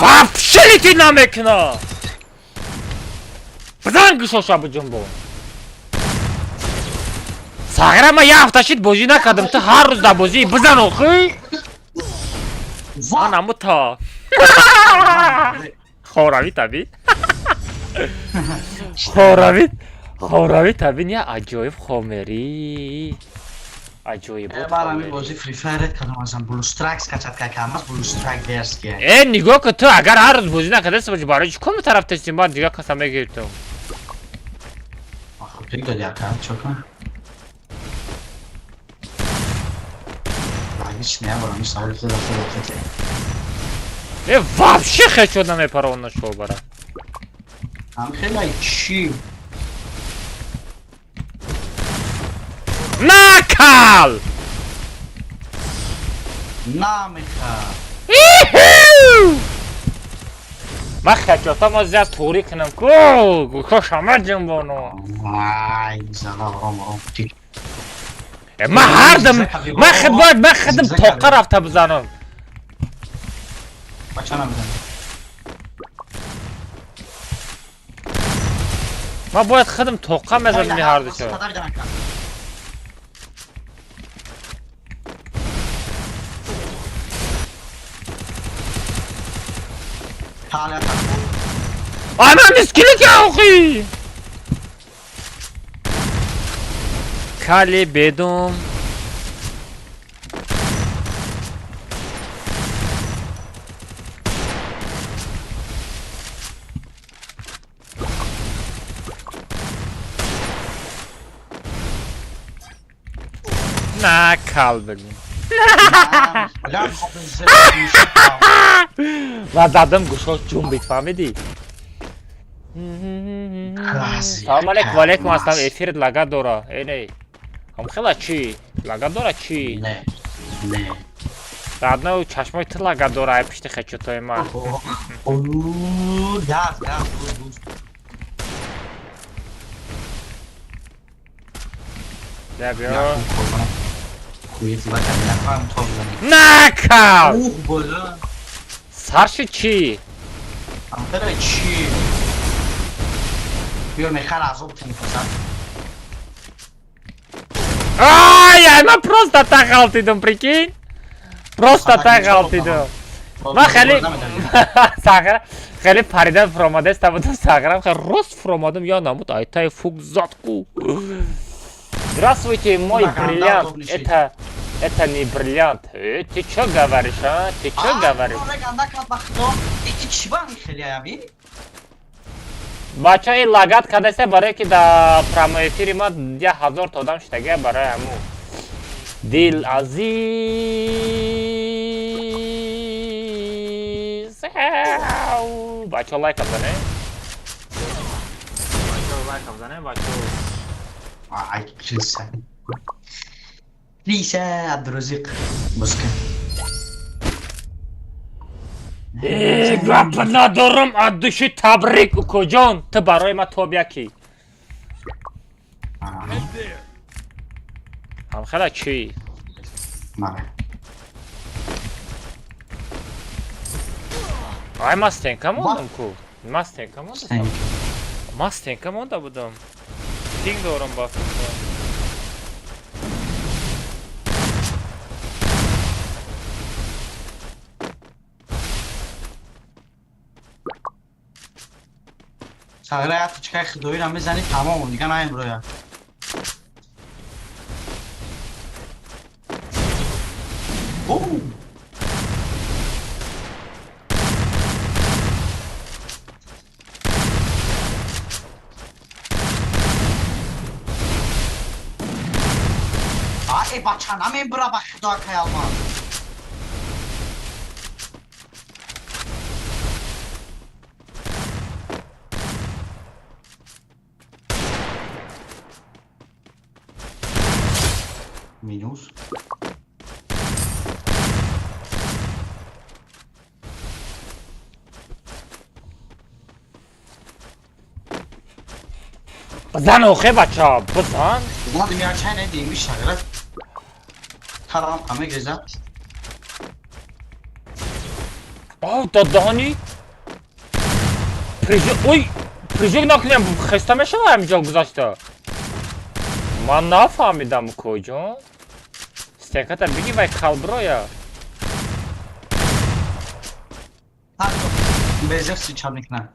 Вообще намекна! بزن گوشاشو به جنبون ساغره ما یه هفته شید بازی نکردم تو هر روز در بازی بزن آخی آنمو تا خوراوی تبی خوراوی تبی یه عجایب خامری عجایب برای بازی فری فایر کدام ازم بلوسترکس کچت که کم است بلوسترک درس که نگاه که تو اگر هر روز بازی نکرده سبجی برای چی کم طرف تشتیم باید دیگه قسم بگیر تو آخه دیگه دادی اکر چو کن هیچ نه برای میشه سوال خیلی вообще хочу на мой парон нашел бара هم خیلی چی накал نمیخواد ما хочу там زیاد توری کنم کو خوش آمد جنبانو وای زلا روم تیک ما هردم ما خدم توقع رفته بزنم بچه نمیدن ما باید خدم توقع مزد می هرده شد آنا مسکیلی که آخی کالی بدوم نه کال بگم و زدم گوشاش جون بید فهمیدی؟ سلام علیکم و علیکم السلام افیرت لگا داره اینه هم خیلی چی؟ لگا داره چی؟ نه بعد چشمای تو لگا داره پشت خچوتای من بیا بیا نه کال سرش چی؟ همطره چی؟ بیا میخواد از اون تنفسد ай ما просто так غلطیدم прикинь просто так غلطیدم ما خیلی ساغر خیلی پریدن فراماده است بودم ساغرم خیلی راست فرامادم یا نمود айтай фук задку Здравствуйте, мой бриллиант. Это не бриллиант. Ты чё говоришь, а? Ты чё говоришь? Бача и лагат когда се баре ки да прямо эфире ма 1000 та одам штаге баре аму. Дил азиз. Бача лайк абзане. Бача. Ay kilise. Lise Abdurrazık Bozkır. گپ ندارم ادوشی تبریک کجان تو برای ما توبیکی هم خیلی چی؟ Mare. آی ما ستنکم موندم کو ما ستنکم Sen بودم پینگ دارم با فیلم. ساغره حتی چکای خدایی رو میزنی تمام دیگه نه امرویا اوه ای بچه نمیم برا با خدا که المان مینوس بزن اوخه بچه ها بزن ما دمیا چای ندیم بیش شغلت ترام همه گزه آه دادانی اوی پریجوک نکنیم خسته میشه همینجا گذاشته من نفهمیدم کجا استیکتا بگی وای کالبرویا بزر سی چابنیک نه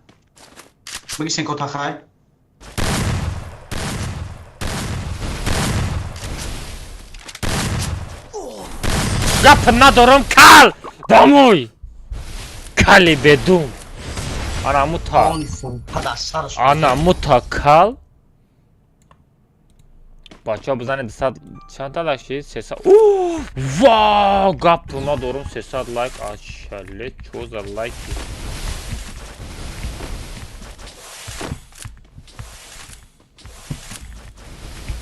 بگی سینکو تا خواهی گپ ندارم کل باموی کلی بدون انا متا انا متا کل بچه ها بزنید 200 چند تا لشید 300 واو گپ ندارم 300 لایک آشاله چوز لایکی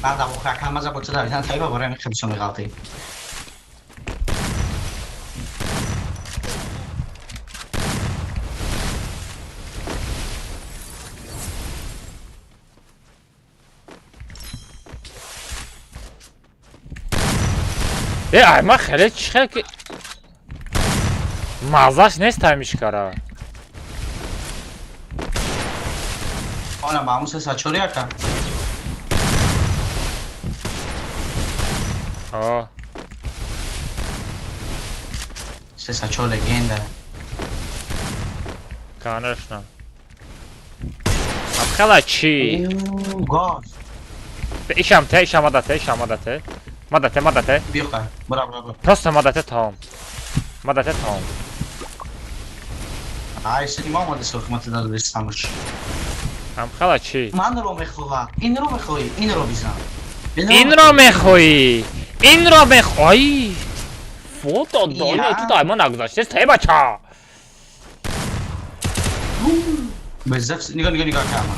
بعد ابو خاک هم از ابو چه داریدن تایی با برای خیلی شمی غلطی ای ما خیلی چخه که مازش نیست همیش کاره آنم با همون 300 چوری هکم آه 300 چور لگنده کانرش نه اب خلا چی گاز ایشم ته ایشم مدته ایشم مدته مدته بیو خواهی برا برا برا پرست مدته تام مدته تام های سری ما آمده سرخمت داده بستمش ام خلا چی من رو میخواه این رو میخوایی این رو بیزن این را میخوایی این را میخوایی فوتو دانه تو دایما نگذاشته سه بچه بزرگ نگاه نگاه نگاه کردم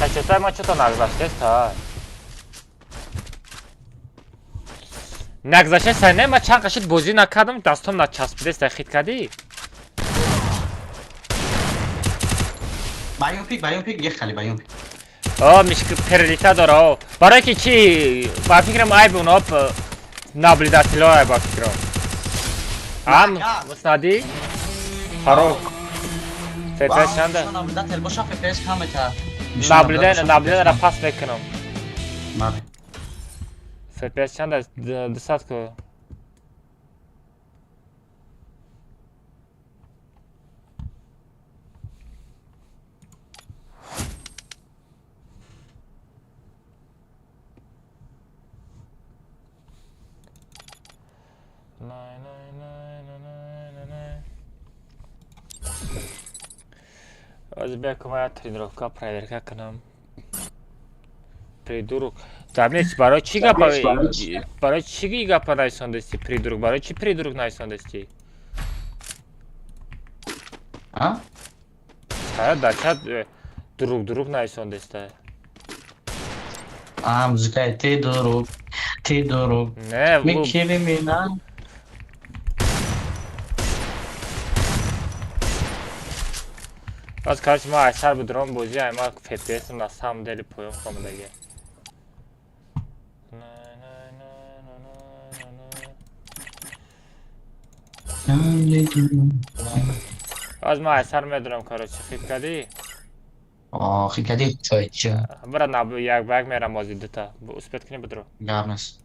خچتای ما چطور نگذاشته تا نگذاشته سنه ما چند قشت بازی نکردم دستم نچسبیده استخید کردی بیون پیک یه خالی بیون پیک میشه پردیتا داره برای که چی با فکرم عیب اونا نابلیداتیلو با فکرم مسندی هارو فپس چنده نابلیداتیل باشه فپس کمه تا نابلیده را پاس بکنم بله فپس چنده 200 که از بیا کمایا тренировка проверка کنم придурок دامنیت برای چی برای چی گپ نایساندستی придурок برای چی придурок نایساندستی ها در چت دروغ نایساندسته موزیکای تی دروغ نه میکیری مینا از کارش ما اثر بدرم بازی ما FPS na samom deli pojom como da je از ما اثر میدونم کارو چی فکر کردی آخی کدی چای چه برا نبو یک بگ میرم مازی دوتا اسپت کنی بدرو گرمس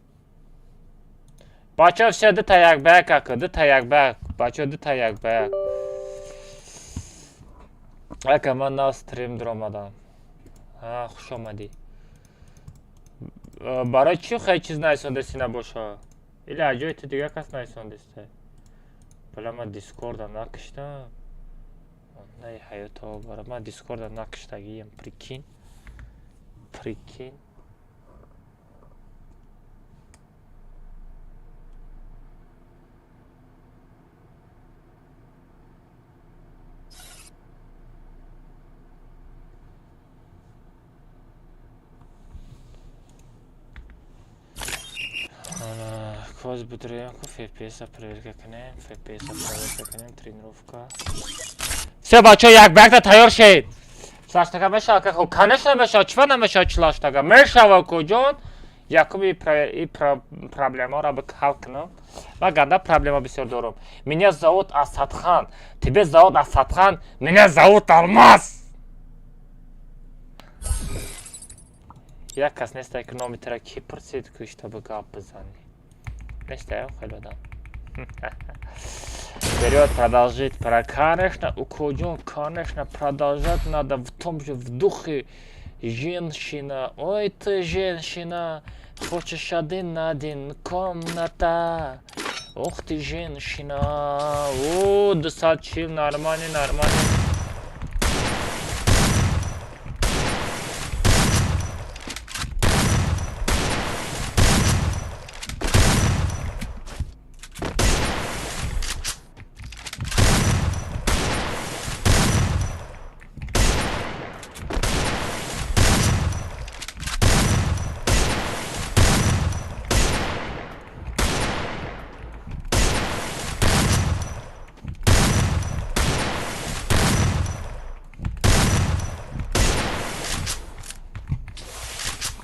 بچه افشه دوتا یک بگ اکا دوتا یک بگ بچه دوتا یک بگ اکا من نا استریم در آمدم خوش آمدی برای چی خیلی چیز نایساندستی نباشه ایلی اجای تو دیگه کس نایساندسته بلا من دیسکورد نکشتم نه حیاتا برای من دیسکورد نکشتگیم پریکین Коз بدریم که FPS پرورکه کنیم FPS پرورکه کنیم тренировка все بچه یک بگ تیار شید سلاشتگه بشه که خب کنش نمیشه چفه نمیشه چلاشتگه میشه کجان یکم این پرابلم ها را به حل کنم و گنده پرابلم ها بسیار دارم منی زود اسدخان تبه زود اسدخان منی زود الماس یک کس نیست که نامی ترکی پرسید که اشتا به گاب بزنی نیسте, хелода. Вперед продолжить. Конечно, конечно, продолжать надо в том же в духе. Женщина, ой ты женщина, хочешь один на один комната. Ох ты женщина, о, достаточно нормально.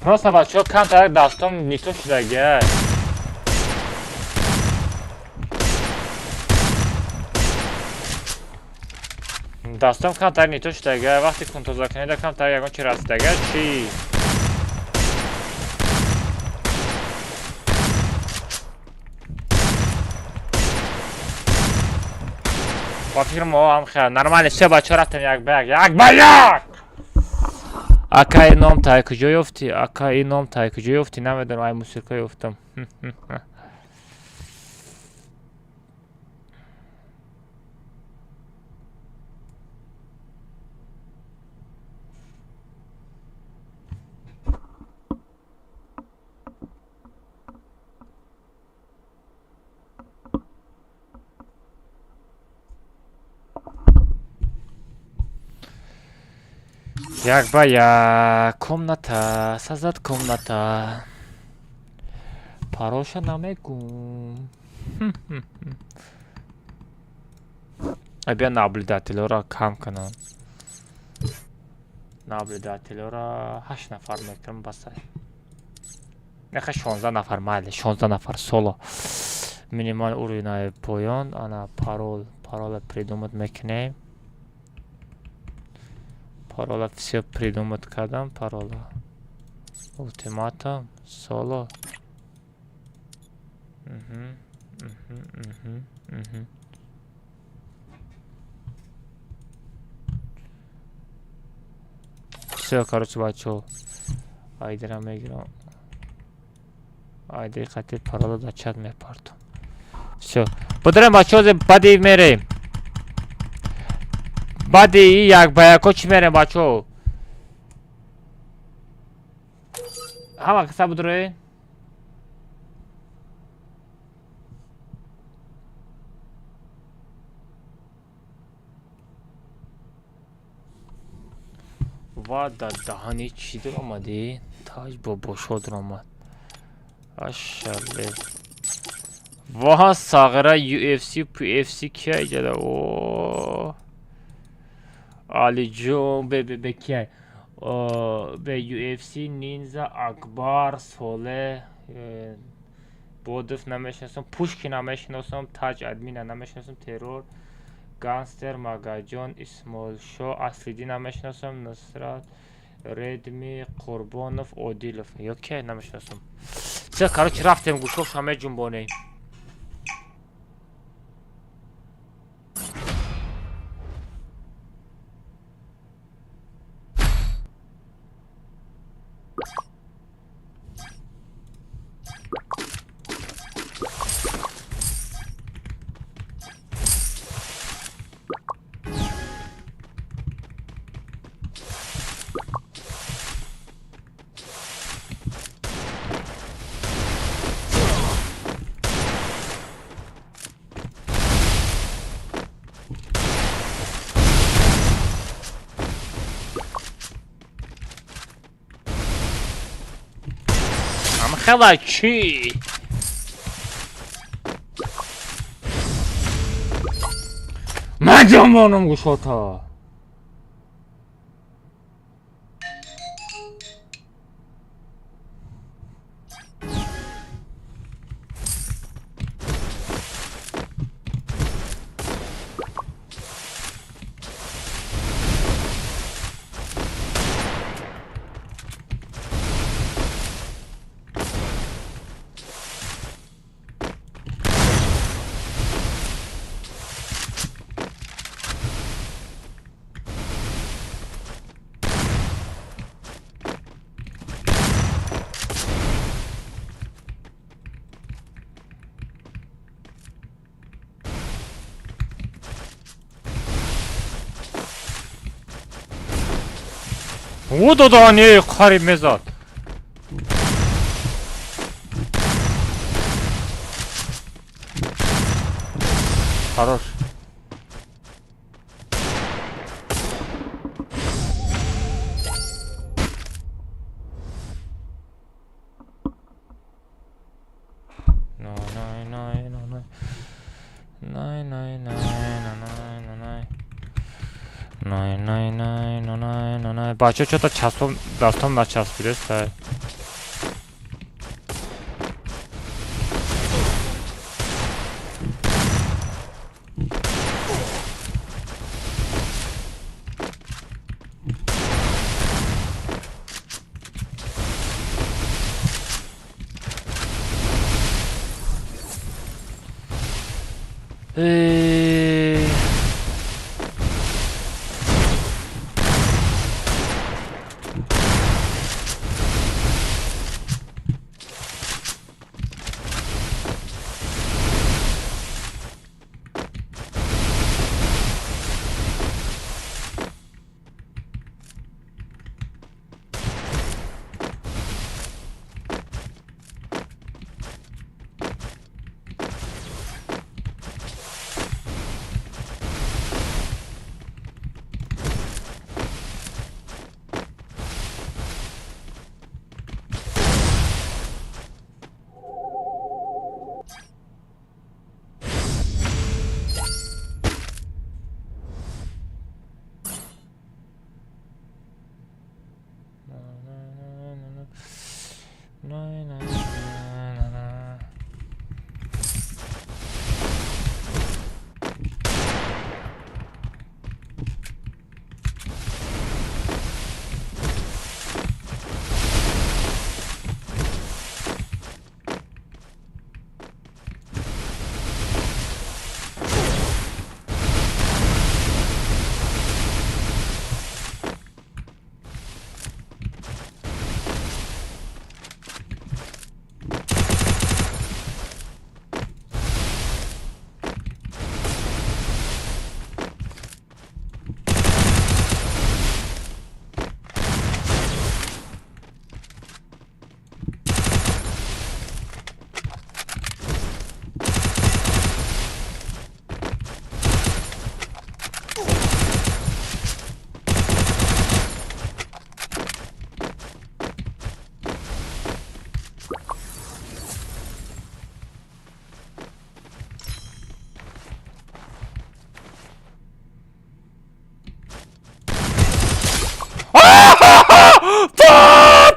Просто бачо кам так дастом нито шудага. Дастом кам так нито шудага. Вақти контуза канида кам так ягон чи расидага чи? با فکر ما هم خیلی نرمالی سه بچه رفتم یک بیگ اکا اینام تای کجای افتی نمیدونم ای موسیقی افتم Jak baya komnata, sazat komnata. Parosha намекум. Абя наблюдателёра кам канам. Наблюдателёра 8 нафар мекрам басай. Неха 16 нафар майли, 16 нафар соло. Минимал уровень поён, ана парола придумать мекнем. Парола все придумать кадам, парола. Ультиматум, соло. Все, короче, бачо. Айдера мегирам. Айдер хатир парола да чат мепартам. Все. Будем бачо бади мерим. Бади як баяко чӣ мерем бачо? Ҳама каса будре? ва дар даҳани чӣ дар омадӣ? таҷ бо бошо дар омад. ашале. ва сағира UFC PFC кия иҷада? О алиҷон бе кия? به UFC نینزا اکبر سوله بودف نمیشناسم پوشکی نمیشناسم تاج ادمین نمیشناسم ترور گانستر ماگاجون اسمال شو اصلی نمیشناسم نصرت ردمی قربانوف اودیلوف اوکی نمیشناسم چه короче رفتیم گوشوش همه جنبانه خدا چی من جمانم گوشاتا او دادانی خاری مزاد хорош بچه چطور چسبم دستم نچسبیده سر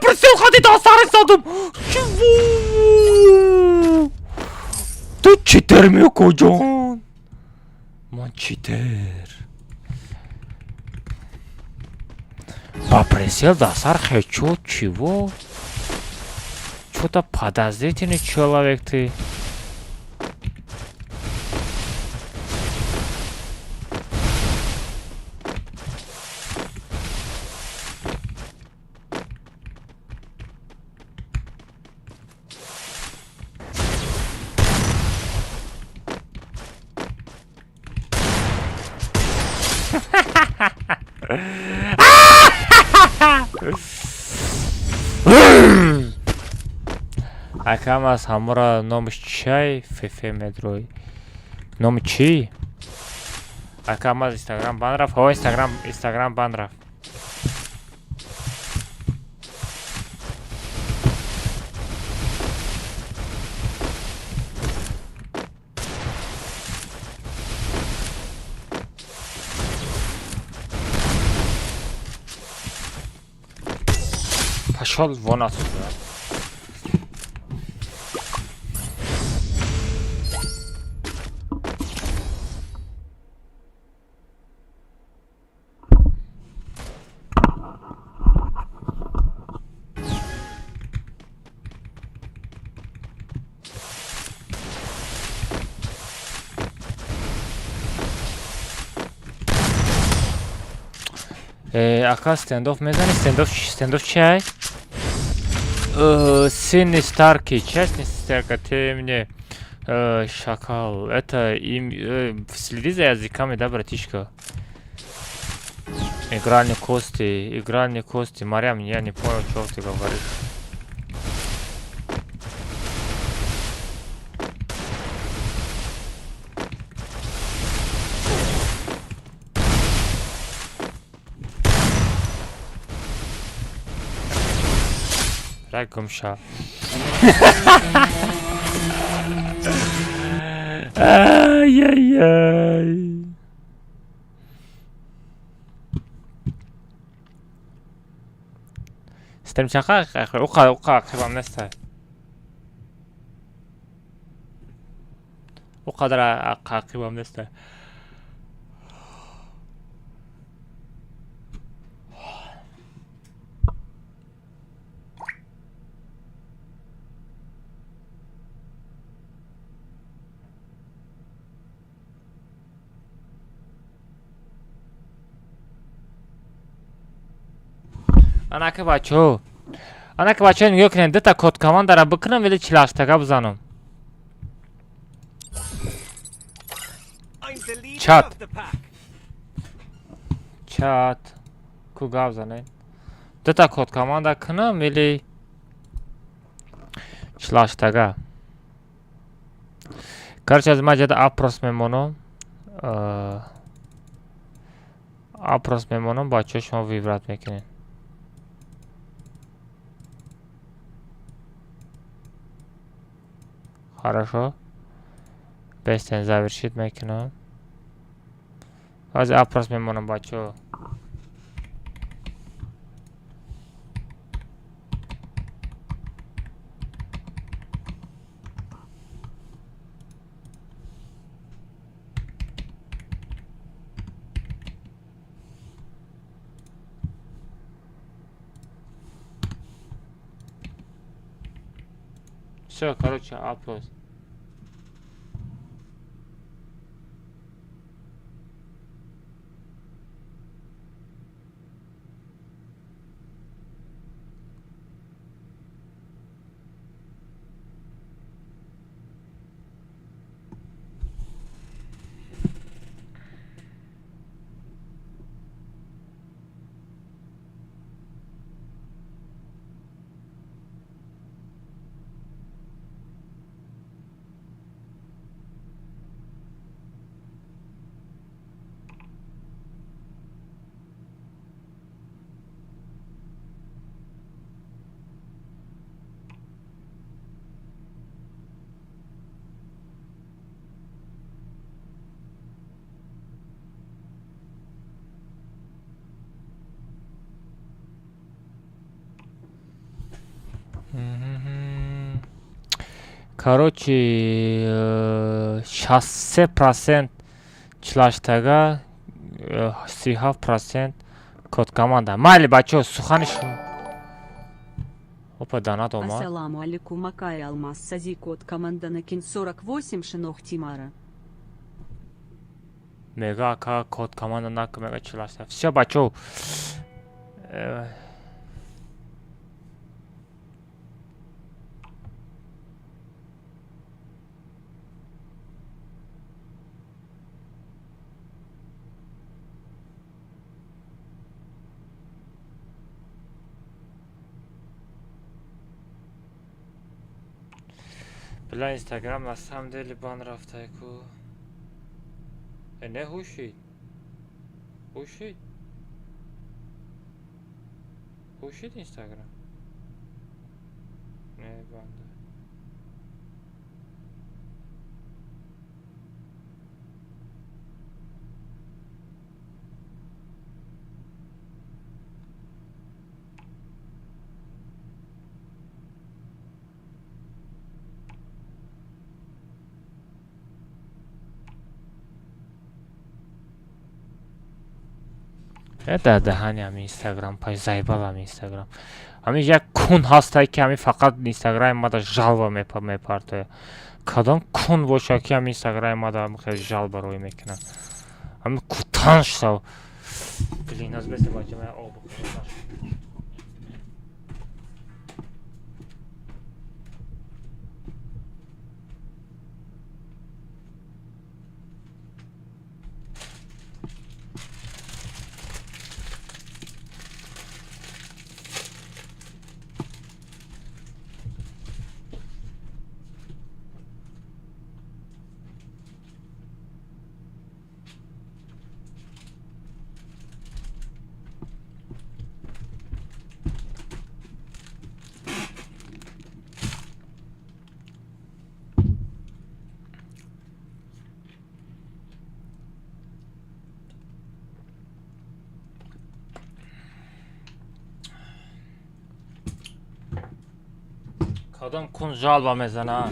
Просил ходить до старый садом! Чего? Тут 4 кожан! Мончитер. Попросил досар хочу чего? Что-то подозрительный человек ты. Акамас хамура номер чай фефе метрой. Номер чи? Акамас инстаграм бандрав. О, инстаграм бандрав. Пошел вон отсюда. Ака стендов мезани, стендов чай. Синни Старки, часть Старка, ты мне шакал. Это им следи за языками, да, братишка? Игральные кости. Марьям, я не понял, что ты говоришь. Гумша. Ай-яй-яй. Стримчаха, ука, вам не стай. Ука вам не стай. Анака бачо нигоҳ кунед, дута кодкомандара бикунам вели чилаштага бизанам. Чат ку гап занед. Дута кодкоманда кунам вели чилаштага. Короче, аз маҷада апрос мемонам. Бачо шумо вибрат мекунед. Хорошо. Бестен завершить мекунам. Аз опрос мемонам, бачо. Все, короче, опрос. Короче, 63% 48 37% код команда. Майли бачо суханишон. Опа, донат омад. Ассаламу алейкум, Акай Алмаз Сази, код команда Накин 48 Шинох Тимара. Мега ака код команда нак мега 48. Всё, бачо. Бля, Инстаграм на самом деле бан рафтайку. Не хуши. Хуши. Хуши Инстаграм. Не банда. در دهانی همین اینستاگرام پای زایبال همین اینستاگرام همین یک کون هستایی که همین فقط اینستاگرام ما دا جلوه میپارته کدام کون باشه که همین اینستاگرام ما دا خیلی جلوه روی میکنه همین کوتانش سو بلین از بسه باشه من آب بخورم کدام کون جلوه میزنه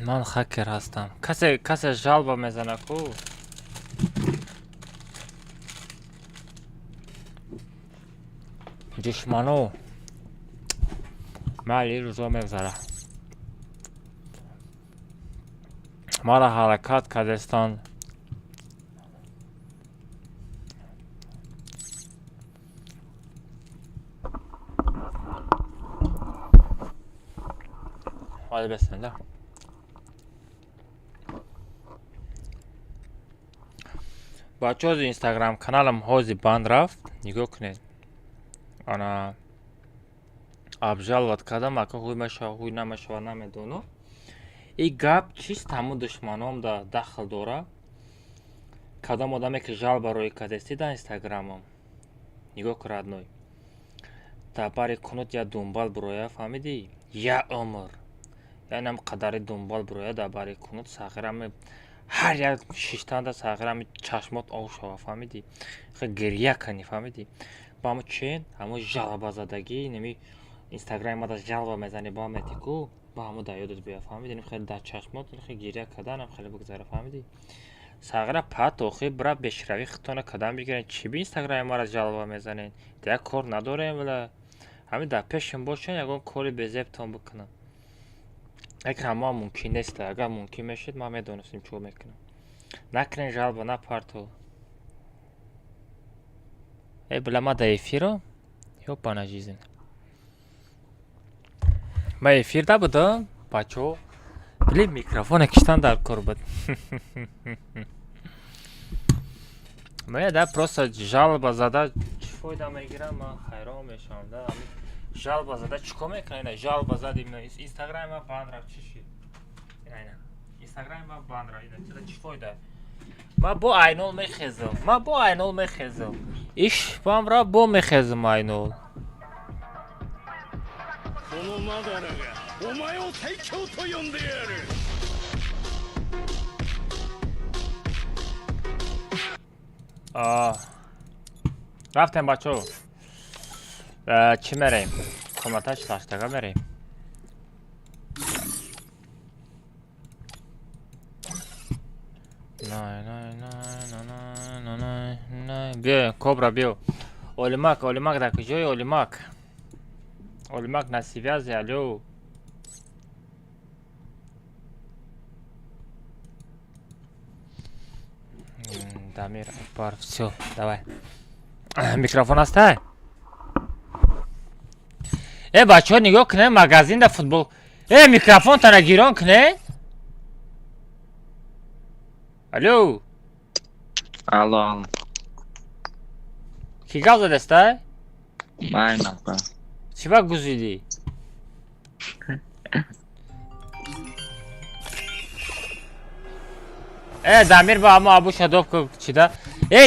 من خکر هستم کسی جلوه میزنه کو دشمنو مالی روزا میگذاره ما را حرکت کردستان حالا بسم الله بچه از اینستاگرام کانالم هازی بند رفت نگاه کنید انا ابجال وقت کدام اکا خوی مشا خوی نمشا نمیدونو این گپ چیست همون دشمنام دا داخل داره کدام آدمی که جال برای کدستی دا اینستاگرامم نگاه کرد نوی تا باری کنوت یا دنبال برویا فهمیدی یا عمر یعنی هم قدر دنبال برویا دا باری کنوت ساخرم هر یک شیشتان دا ساخرم چشمات آو شوا فهمیدی خیلی گریه کنی فهمیدی با همون چین همون جلبه زدگی نمی اینستاگرام ما دا جلبه میزنی با همتی کو با همون دا یادت بیا فهمیدی خیلی در چشمات خیلی گریه کدن هم خیلی بگذاره فهمیدی ساغره پات اوخی برا بشروی خطونه کدام بگیرین چی بی اینستاگرام ما را جلبه میزنین دیگه کار نداریم ولی همین در پیشم باشین یکون کاری به زبتان بکنم اگر همه ممکن نیست اگر ممکن میشید ما میدونستیم چو میکنم نکنین جلبه نه پارتو ای بلا ما دا افیرو یا پانجیزین ما افیر دا بودم بچو بلی میکروفون کشتن در کار بود ما دا просто جلبه زده فایده میگیرم من حیران میشم ده جال بزده چیکار میکنه اینا جال بزدیم اینستاگرام ما بند رفت چی شد اینا اینستاگرام ما بند رفت اینا چی فایده ما با عینول میخزم ایش با هم را با میخزم عینول このマダラがお前を最強と呼んでやる رفتم بچه چی مریم؟ کماتش تاشتگاه مریم نه بیا کبرا بیا اولیماک در کجای اولیماک نصیبیازی الو Дамир, пар, все, давай. Микрофон оставь. бачо, нигоҳ кунед, магазин да футбол. Микрофон тана гирон кунед. Алло. Алло. Ки гап задастай? Ман апа. Чӣ вақт гузидӣ? Дамир ба ама абу шадоб чида.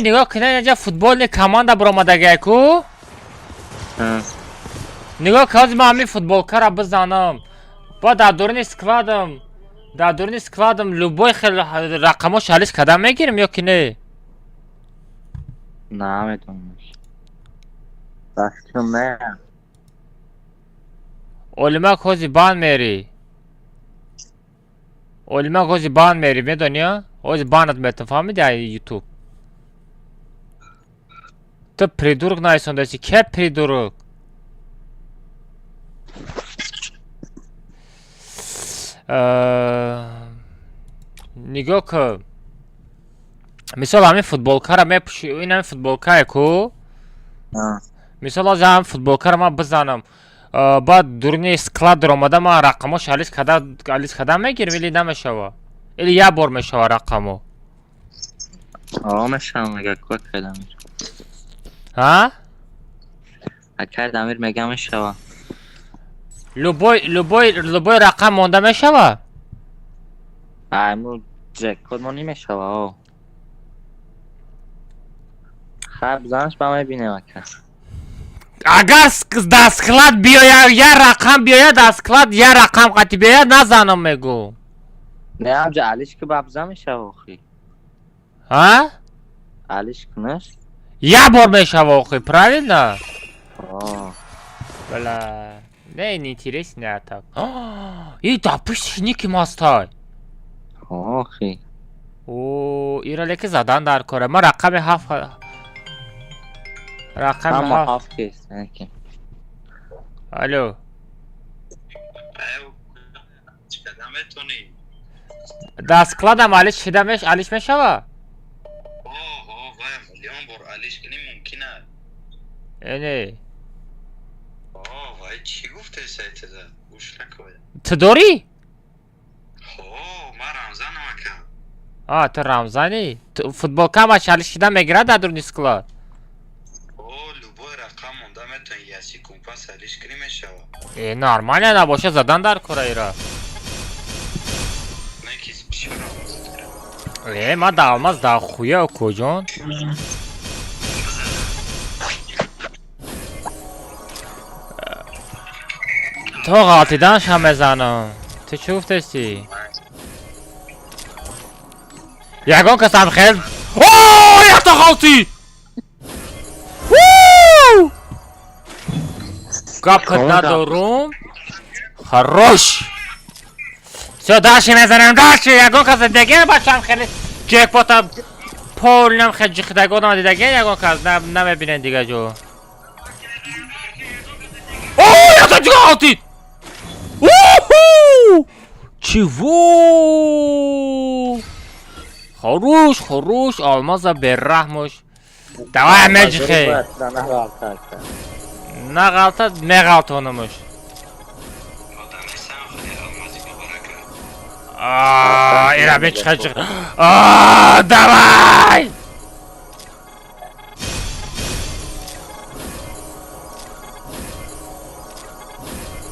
Нигоҳ кунед, инҷа футболни команда биромадагае ку? Нигоҳ ки ҳозир ман ҳамин футболкара бизанам. Ба дар дурини складам любой хел рақамо шалиш кардам мегирем ё ки не? Наметонам. Дастум не. Олимак ҳозир банд мери, медони я? Ҳозир бандат метавам, фаҳмиди ай ютуб? Ту придурок наисондаси, ке придурок? Нигоҳ ки мисол ҳамин футболкара мепӯши, ин ҳамин футболкае ку? Мисол ҳозир ҳамин футболкара ман бизанам. Баъд дурини склад омада ман рақамо шалиш кардам мегирем или намешава? Или як бор мешава рақамо? мешавам мега ку акай Дамир. Акай Дамир мега мешава. любой рақам монда мешава? Айму ҷекот мо немешава. хай бизанаш ба мебинем ака. Агар дар склад биёяд як рақам биёяд дар склад як рақам қати биёяд назанам мегӯ. Не амҷа алиш ки ба биза мешава охи. Алиш кунаш? Як бор мешава охи, правильно? Бала. Не интересно так. И да пусть ники мастай. Охи. Ира леки задан дар кора. Ма рақами 7. Рақами 7 кест неки. Алло. چقدر میتونی؟ در سکلادم علیش میشوه؟ وای میلیون بار علیش کنی ممکنه. اینه. وای چی گفته سایت ده؟ گوش نکنه. تو داری؟ من رمضانم اکم. تو رمضانی؟ فوتبال کامش علیش کدام میگیره در دور سکلاد؟ لوبای رقم مونده میتونی یاسی کمپاس علیش کنی میشوه. نارماله نباشه زدن در کره ایرا. ما دعوامز در خویه و کجان تو غالطیدنش هم میزنم تو چه گفتستی؟ یکان کسم خیل یک تا غالطی گاب کت ندارم خروش سو داشتی میزنم داشتی یکان کس دیگه بچم خیلی جک باتا پولنم خیلی جخدگو نمادی دیگه یکان کس نمیبینن دیگه جو یک تا دیگه آتید چی وو خروش آلماز برحمش دوای مجخی نه غلطه میغلطونمش اینا به چقدر دوای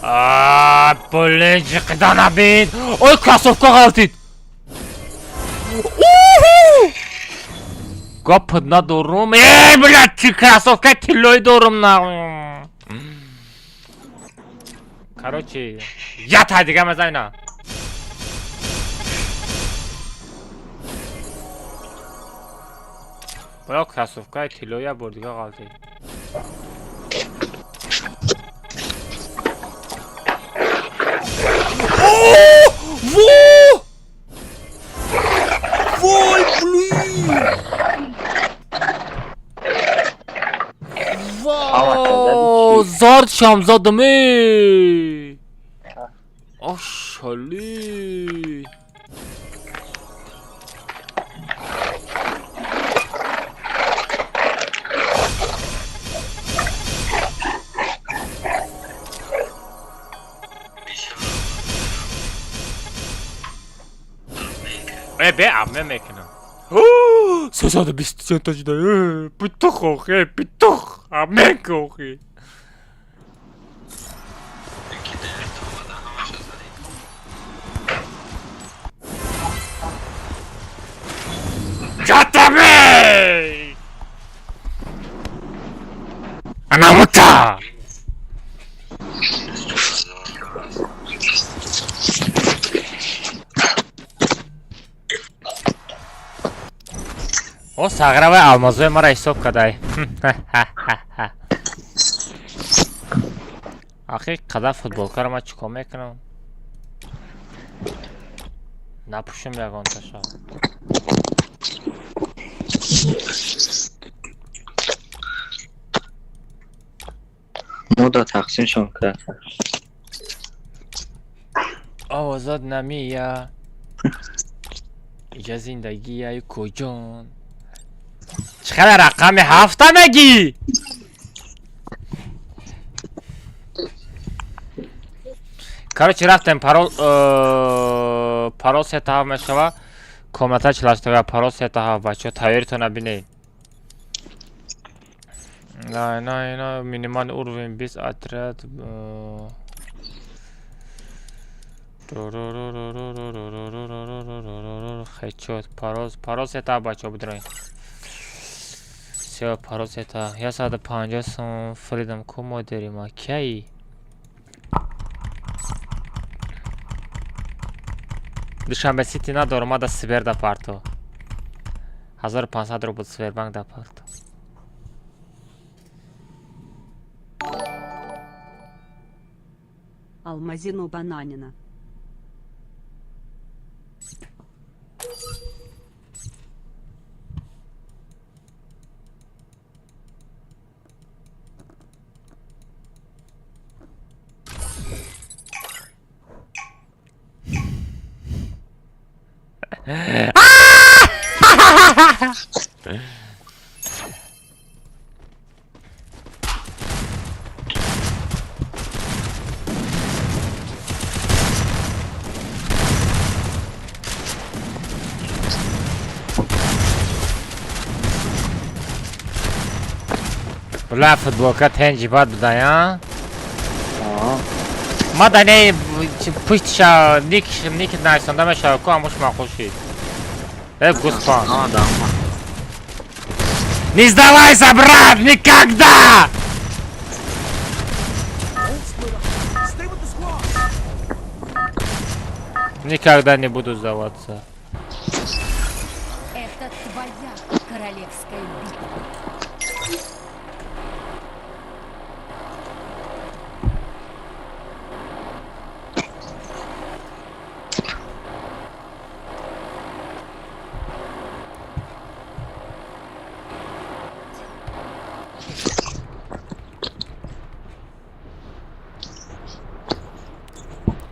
Блин, когда набит! Ой, кроссовка галтит! Гопад на дурум. Эй, блядь, ты кроссовка тилой дурум на. Короче, я тайдига мазайна. Бля, кроссовка тилой я бордига галтит. Во! Ой, блин! Вау! Зад Шамзадам ey! Aşali! Be amme mekana. Sesada bistantajda. Pituh oxi, pituh. Amek oxi. Jatabe! Anamuta! O Sagrava almazı mara hisob kaday. Axir qada futbolkar ma chikor mekunam. Napushem yagon tasha. Moda taqsim shon kar. Ovozad namiya. Ya zindagi kojon. چقدر رقم 7 مگی؟ короче رفتم парол сетаҳав мешава комната чилаштага парол сетаҳав бачо тавиртон набинед на минимал уровень без отряд хечот парол сетаҳав бачо будрои все, парус это. Я 150 сом фридом кому дерим, окей. Душанбе сити надорм, мада сибер да парто. 1500 рубл свербанк да парто. Алмазину Бананина. بلا فوتبولکا تنجی باد بدایا ما دنی پشتشا نیک نایستانده میشه که هموش مخوشید گوسپان не сдавайся, брат, никогда! Никогда не буду сдаваться. Это твоя королевская битва.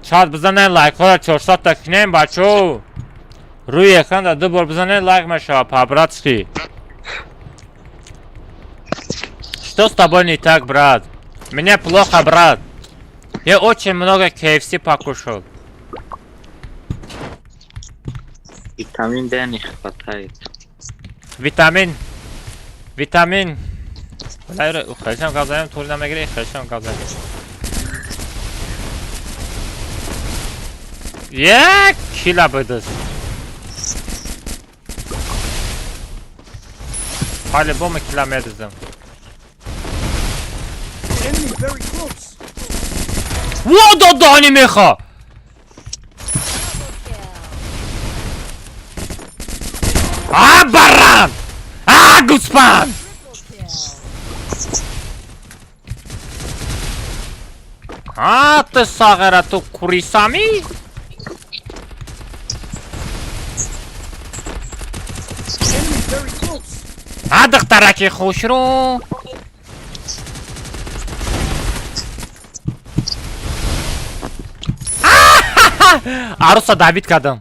Чат бизанен лайкҳоро 400 та кинем бачо. Рӯи экран ду бор бизанен лайк мешава, по-братски. Что с тобой не так, брат? Мне плохо, брат. Я очень много KFC покушал. Витамин D не хватает. Витамин. Хайшам газаем, тури намегири, хайшам газаем. یک کیلا بدست حالا بوم کیلا میدزم وو دانی میخوا برم گوسپند تو ساغره تو کوریسامی دخترکی خوش رو عروسا دعویت کردم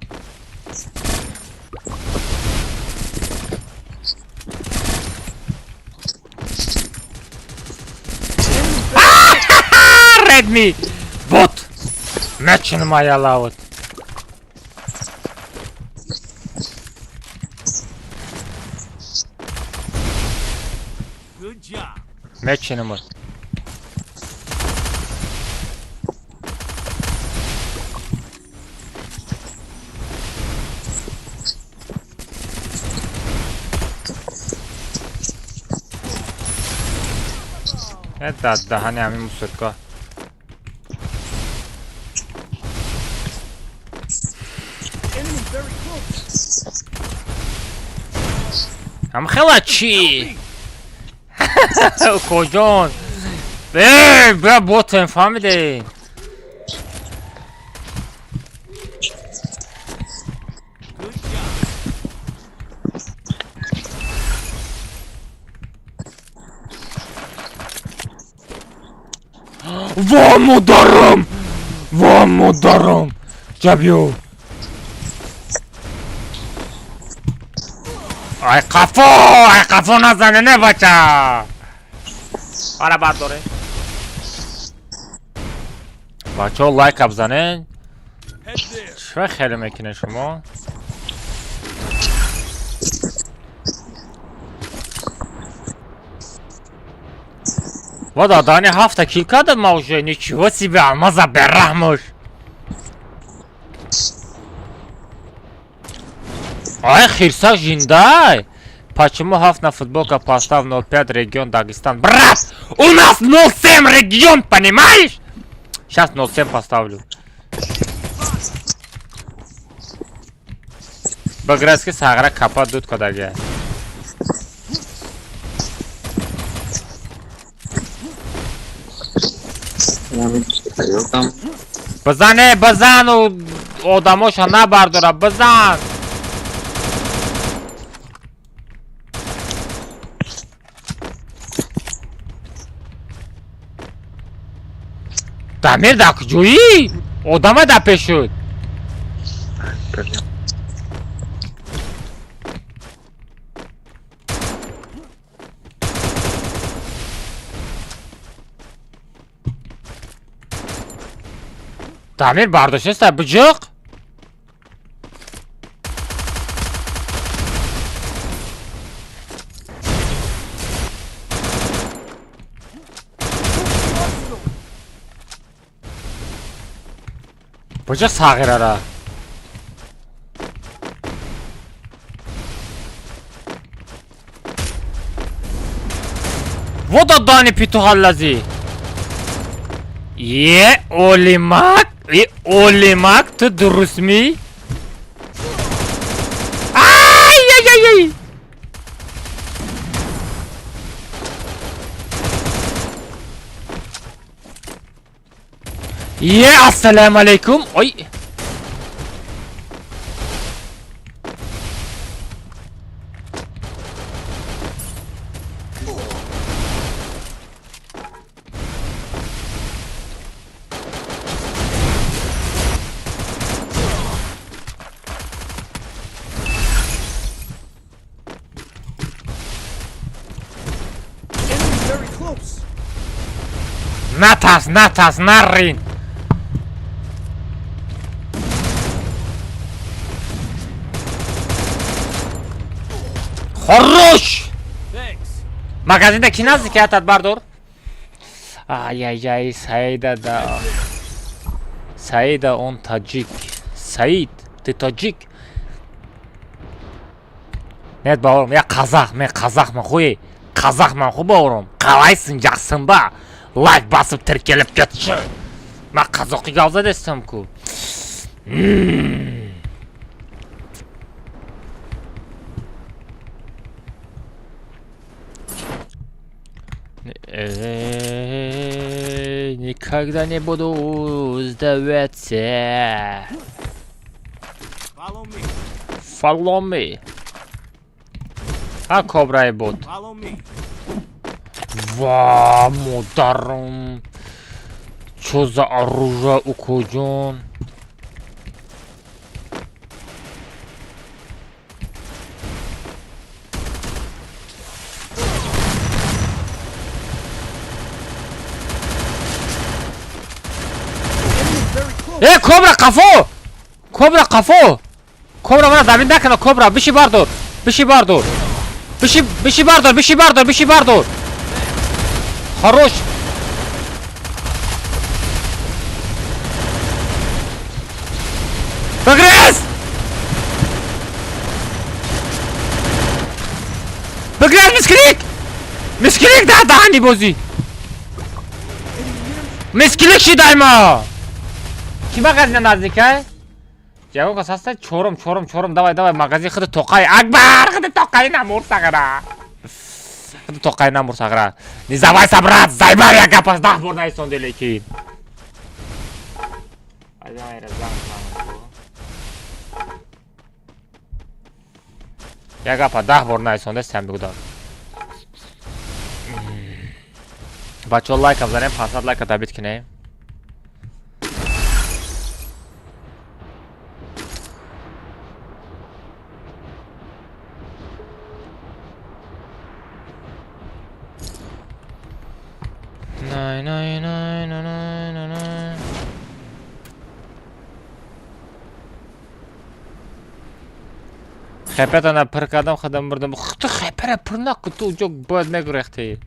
Redmi bot Match'ini mayalavut Match'ini mi? دهنی همین موسیقا هم خیلی چی کجان بیا بوتن فهمیده وامو دارم جابیو ای قفو نزنه نه بچه حالا بعد داره بچه ها لایک بزنه چه خیلی میکنه شما و دادانی 7 کیل کرده موجه نیچی سی به عمازه برحمش ай хирса жиндай почему 7 на футболка поставь 05 регион Дагестан брат у нас 07 регион понимаешь сейчас 07 поставлю баграски сагра капа дуд кадага базан у одамоша набардора базан Дамир да куҷоӣ? Одама да пеш шуд. Дамир бардошта биҷоқ? کجا ساغره را و دادانی پیتوها لازی یه اولیمک تو درست می ای یه السلام علیکم ای نترس نرین خروش مغازین کی نزدیکیتت بردار ای سعیده اون تاجیک Said, ты таджик? Нет, бауырым, я қазақ, мен қазақмын ғой. Қазақмын ғой бауырым. Қалайсың, жақсың ба? Лайк басып тіркеліп кетші. Мен қазақи қалза дестім ку. Никогда не буду сдаваться. Follow me. Follow me. А кобрай буд. Follow me. Ва, мударым. Чё за оружие у Коджон? Кобра кафо! Кобра кафо! Кобра мана дамин накана, кобра, биши бардор. Биши бардор. Биши бардор, биши бардор, биши бардор. Хорош. Прогресс! Прогресс, мискрик! Мискрик, да, не бози. Мискрик шидайма! Кима газина наздика? Жаго касаста чорум, давай, магазин хыды тоқай. Акбар, хыды тоқай намурсагара. Хыды тоқай намурсагара. Не забайся, брат, зайбар я капас дах бордай сон делекин. Давай, разам. Я капа дах бордай сон де сам бигудар. Бачо лайк абзарем, 500 лайк атабит кине. Хепетана пыркадам хадам бурдам. Хто хепера пырнак ту жок бояд мегрехти.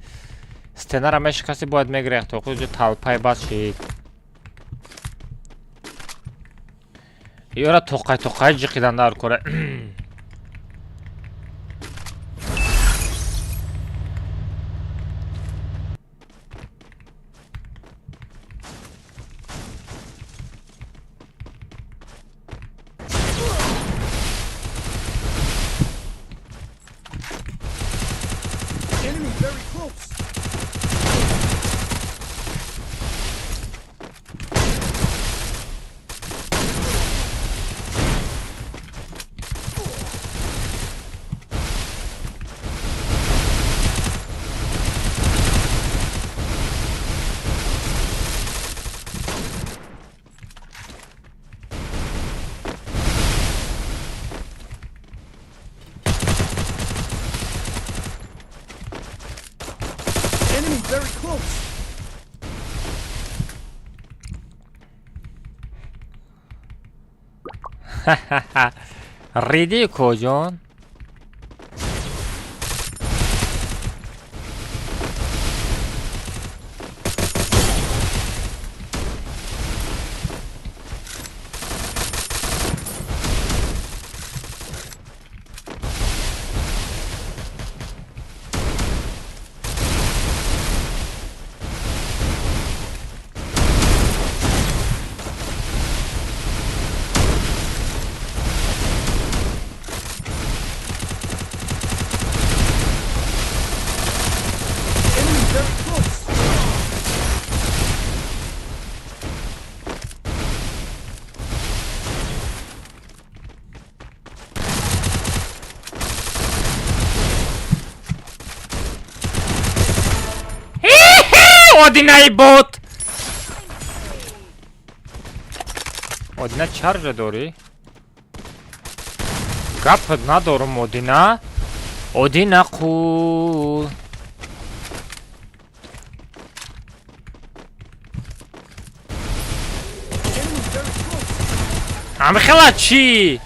Стенара мешкаси бояд мегрехти. Хожо талпай басши. Йора тоқай жиқидандар коре. Enemy very close. Enemy very close. Риди Коджон. Enemy very close. Одинай бот. Одина чаржа дори. Гап надорум Одина. Одина қул. Enemy very close. Амхела чи?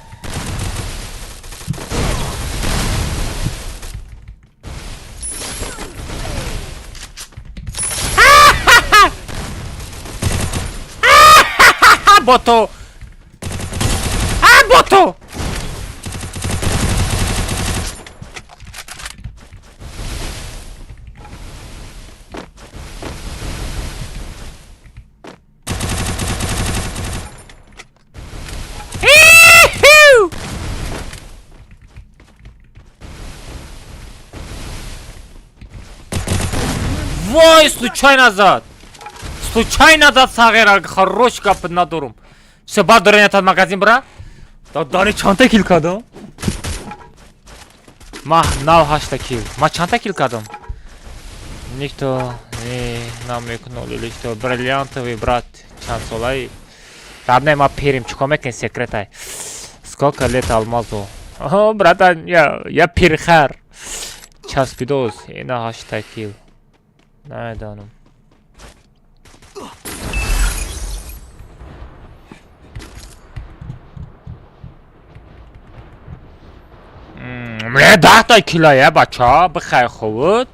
Бото. Хамато! Вой, случайно назад! Случайно назад, Сагира, хорош кап надурум. Все, бар дорен этот магазин, бра? Да, Дани чанта кил кадам? Ма, нав 8 кил. Ма чанта кил кадам? Никто не намекнул, никто. Бриллиантовый брат, Чансолай. Ладно, мы перим, чукомекин секретай. Сколько лет алмазу? О, братан, я перхар. Час бидоз, и на 8 кил. Найданум. Мне дата кила, бача, бхай ховод.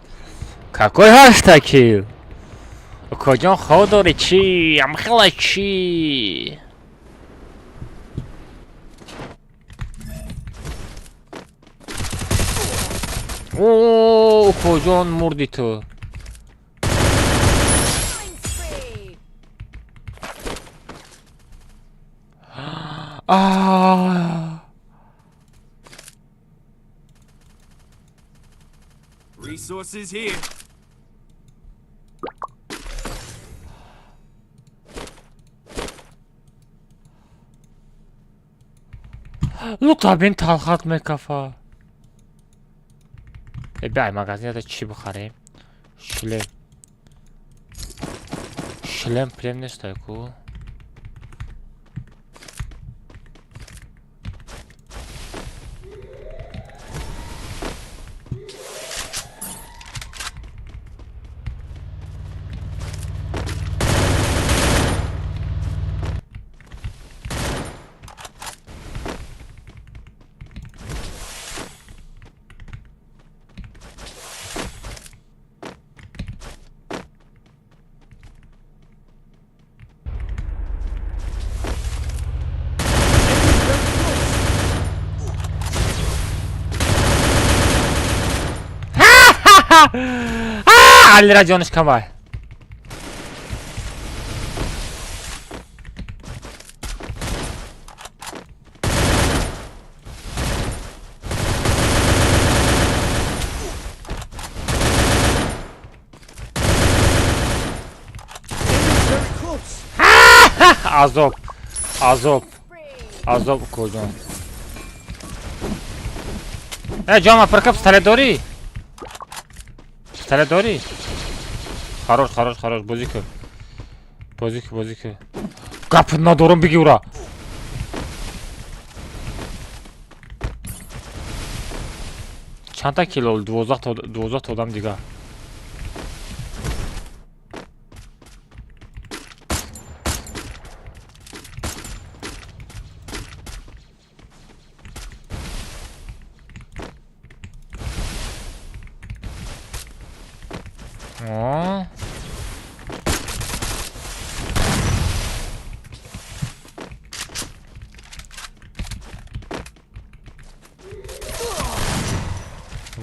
Какой 8 кил? Кожан ходори чи, амхила чи. О, кожан мурди ту. Resources here. Look, ben talhat me kafa. بیای مغازه دا چی بخریم؟ شلم پلیم نیست کو؟ علی را جانش کمای عذاب کجا جامعه پرکب ستله داری؟ ستله داری؟ خراش بازی کن گپ ندارم بگی او را چند تا کیلو 12 تا دادم دیگه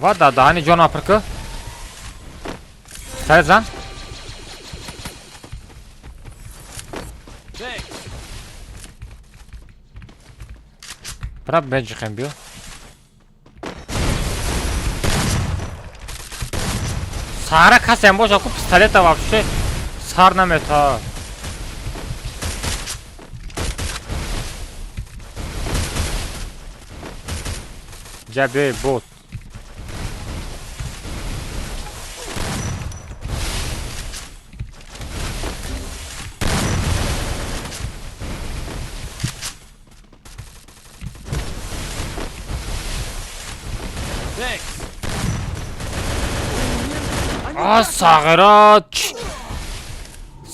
Vad da hani John Afrika? Sezan? Pra będzie chębił. Sara kasem boş akup pistoleta вообще sarna meta. Cabe bot.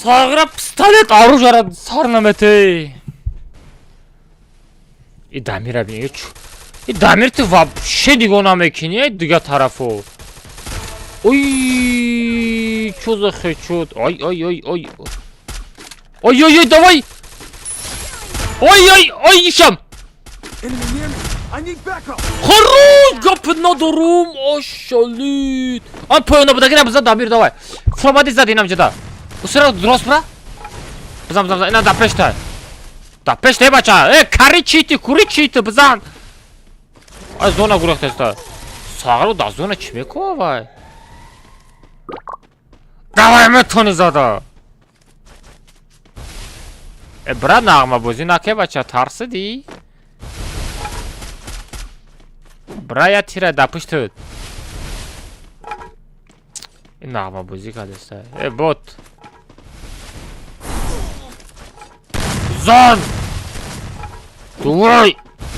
Сагыра пистолет оружие сарнамете. И дамира бич. И дамир ты вообще диго намекини, дига тарафу. Ой, что за хэчот? Ой, давай. Ой, ищем. خروج گپ ندارم آشالید آن پایانا بودگی بزن دامیر دوای فلامادی زد اینم جدا بسیار درست برا بزن اینا دپشته دپشته بچه کاری چیتی کوری چیتی بزن از زونه گروه تسته ساغر دا زونه چی میکنه وای دوای میتونی زده برا نغمه بوزی نکه بچه ترسیدی برا یا تیره دپشتد این نغمه بوزی که دسته بوت زن دوای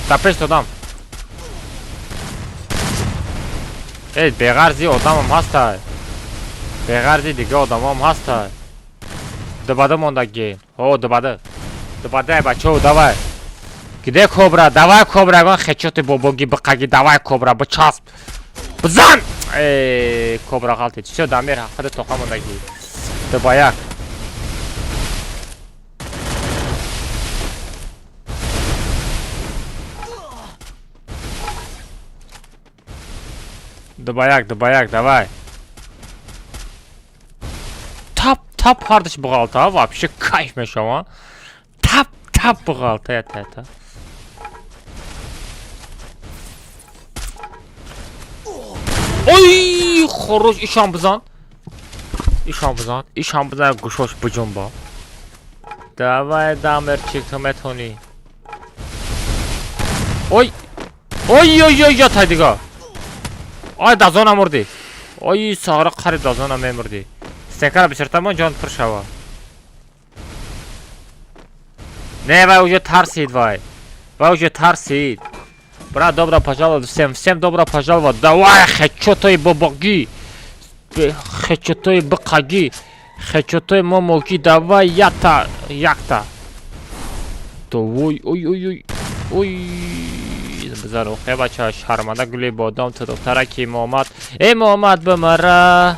دپشت دادم بغرزی آدم هم هسته بغرزی دیگه آدم هم هسته دباده موندگی دباده بچه ها دوای گیده کبرا دوای کبرا گان خچوت باباگی بقاگی دوای کبرا بچسب بزن کبرا غلطی چی شد دامیر خود توقع موندگی دبایک Добаяк, давай. Tap kardeş bu galta. Вообще кайф шама. Tap bu galta это. Oy, хорош işan buzan. İşan buzan guşoş bu jumba. Давай, дамер çıktım etoni. Oy, yatay diga. Ай дазона мурди. Ой сагра қари дазона мемурди. Стекара бисертамон ҷон пур шава. Не, вай уже тарсид вай. Вай уже тарсид. Брат, добро пожаловать всем добро пожаловать. Давай хечотой бабаги. Хечотой бакаги. Хечотой момоги. Давай якта. Давай, ой. بذارو خیلی بچه ها شرمانده گلی بادام تو دختره که محمد بمره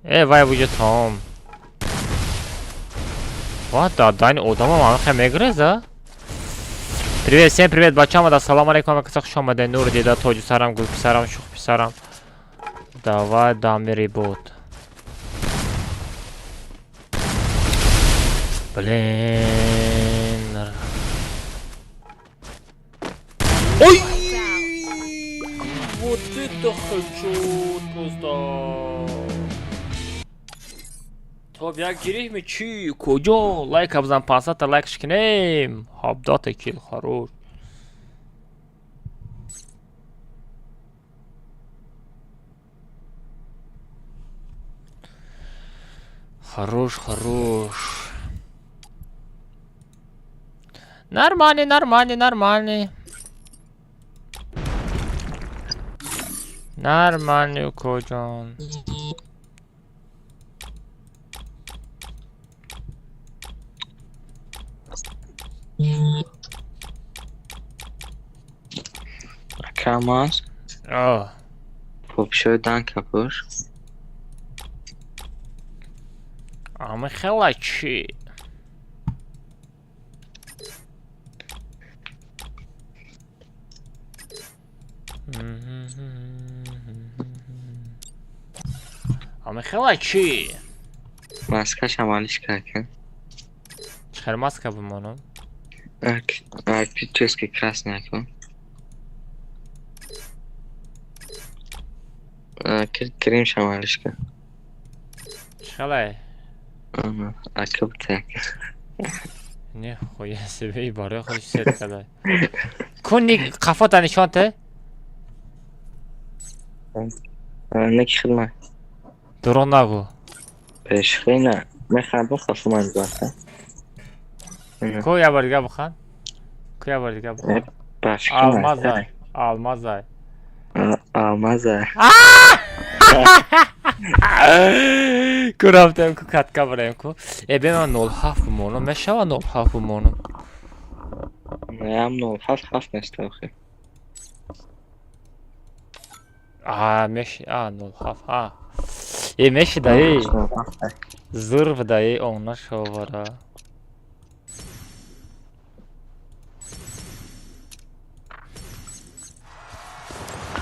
وای وجود تام وات دادن آدم هم خیلی میگرزه всем привет бачам ассалому алейкум как خوش آمده نور دیده توجه سرم گل پسرم شوخ پسرم давай дамири بود блин Ой! Вот это хочу просто. Топ як гирих ми чи куҷо лайк абзан пасата лайкш кинем. Хабдата кил хорош. Хорош. Нормальный. Нормальный кожан. Kamaz. Popşoydan kapır. Ama xelaçi. Ama xelaçi. Maska şamaliş karken. Çıkar maska bu mono. Арктический красный окон. Крем шамалишка. Шалай. Акубтак. Не хуя себе и баре хоч сет кадай. Кунни кафата нишонте? Неки хидмат. Дурон нагу. Пешхина. Механ бу хафуман баха. Ко я барга бахан? Алмазай. Курафтем ку катка барем ку. Эбе ман 07 моно, мешава 07 моно. Неам 07 нест охи. Меш 07. Меш дай. Зурв дай онна шовара.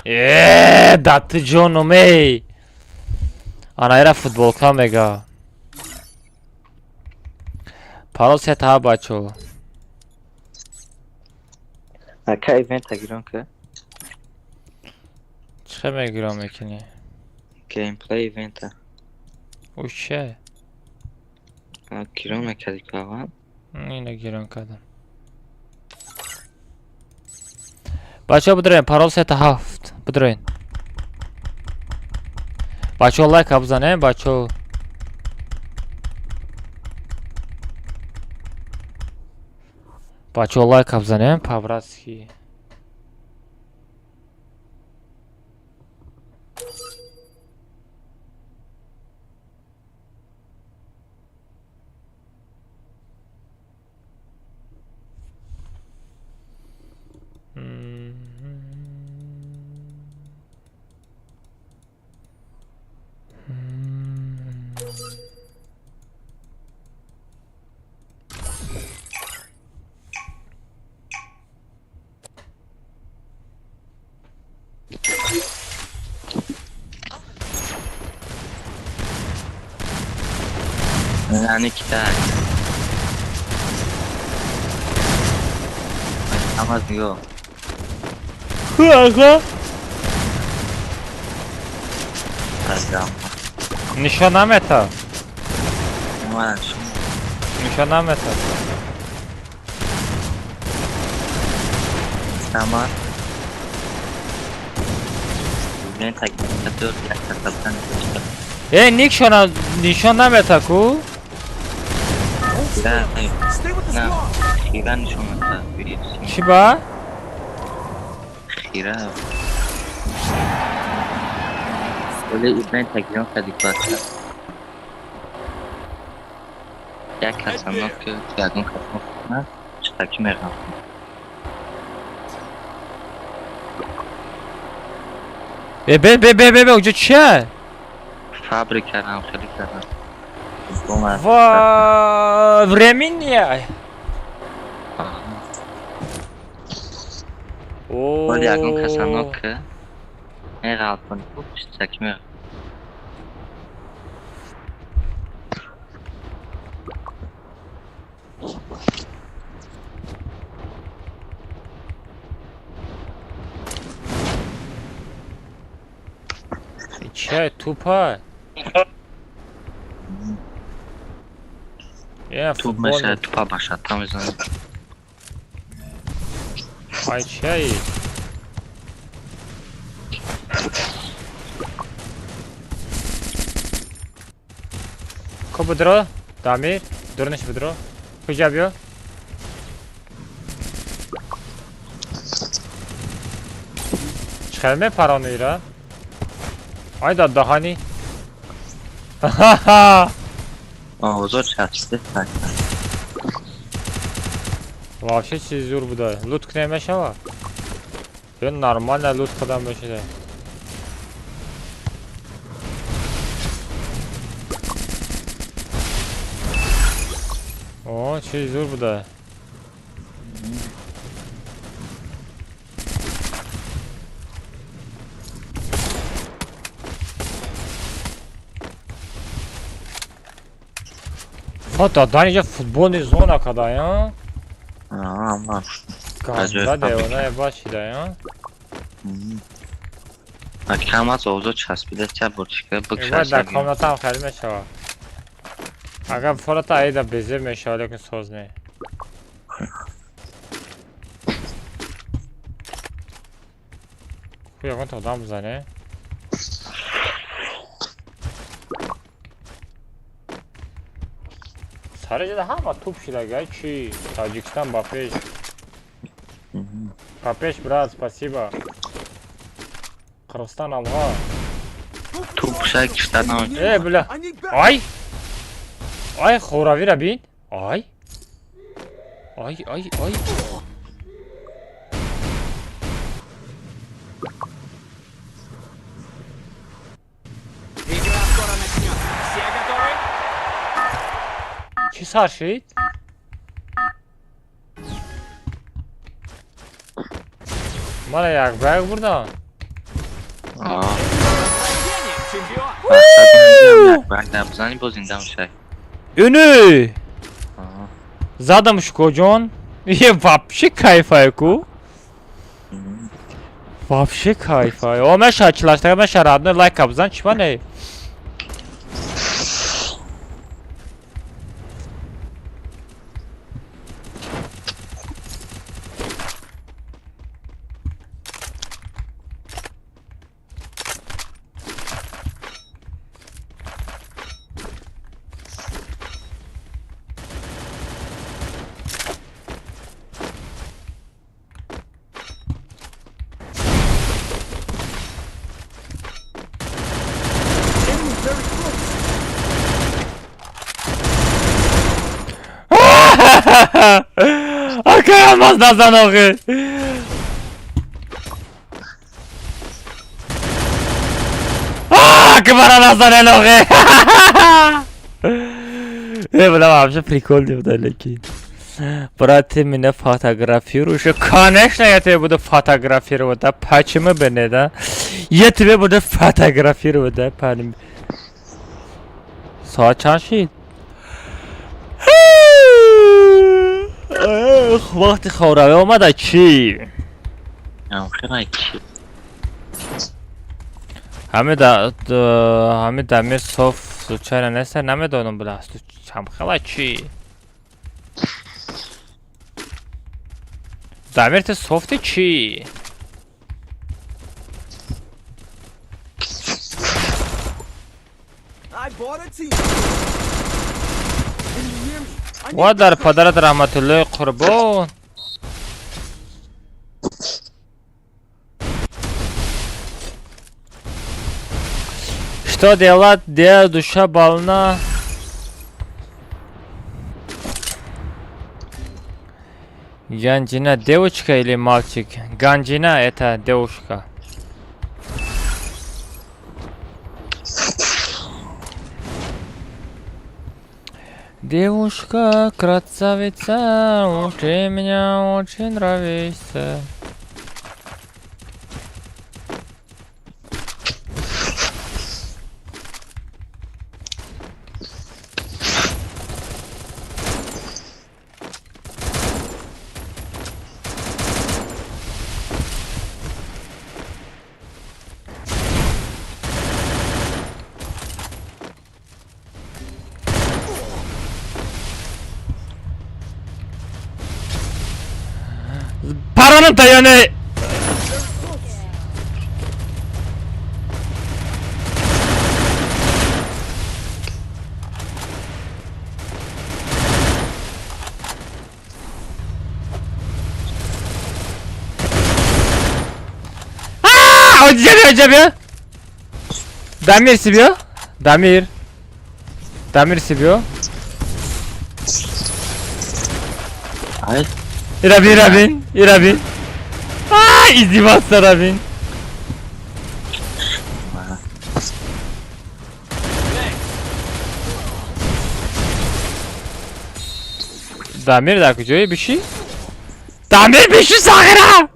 Да ты Джоном, эй! Она era футболка мега. Пароль это бачо. Aka event giron ki. چه میگیرم میکنی؟ Gameplay event. او چه؟ Giron میکردی که اول. اینو گیرم کردم. بچه ها بدرین پارول 7 بدرین. بچه ها لایک بزنین بچه ها. بچه ها لایک بزنین پاوراسکی. Yani iki tane. Ama yok. آقا Azam. نشانم تا Ama şu. نشانم تا Tamam. Ben takip ediyorum. Yaklaşıktan. نیک شونا نشانم تا کو Ne? Ne? Şiran şu anda. چی با؟ Şiran. Böyle ben takip ediyorum. Jak kasanok ki yakın kasanok. Çıtaki merhaba. به اونجا چیه؟ Fabrik kردم خیلی کردم. временная. Böyle yakın kasanok ki. Ne kalpın bu çıtaki merhaba. چه توپه؟ یه Tu فوتبال mesela tupa başlattım o zaman. ای چه کو بدرو دامیر درنش بدرو کجا بیا چخلمه پرانوی را ای داد دهانی Oğuz'a çarptı zaten. вообще چیز زور بوده لوت کنه میشه یا نرمال لوت کدام بشه اوه چیز زور بوده دادن اینجا فوتبال زونه کده یا Ama. گنده دیوانه باشیده یا کم از Oğuz'a çarptı چه بودشکه باید در کامنات هم خیلی میشه اگر فرات عیده بزر میشه لیکن سوز نه خوی اگه تا دام بزنه سر جده همه توپ شده گه چی تاجیکستان با پیش брат, спасибо. Кыргызстан алга. Тупша киштан. Бля. Ай! Ай, хоравира бин. Ай. Ай. Игра скоро начнется. Все готовы? Чи саршит? Мана як бэг бурда. بعد بزنی باز این دمشه Ünü. Задом шкоджон. И вообще кайфайку. Вообще кайфай. О, mən şarkılaşdırdım, mən şəradını like abzan çıma ne? Akayamaz Nazan oğu. Kıvara Nazan el oğu. Buna вообще прикол не вдалеке. Брат, ты меня фотографируешь. Конечно, я тебе буду фотографировать, да? Почему бы не, да? Я тебе буду фотографировать, да? Saat çan şey. وقتی خوراوی اومده چی؟ همه دمیر صف چرا نسته نمیدونم بله است چم خلا چی؟ دمیر ت صفت چی؟ و در پدرت رحمت الله قربان Что делать, где душа больна? Ганджина девочка или мальчик? Ганджина это девушка. Девушка, красавица, ты меня очень нравишься. Paranın dayanı. Acaba. Damir sibiyor. Damir sibiyor. Hayır. İrabin. İzdivazsa Rabin. Damir da kujaya bir şey. Damir bir şey sakıra.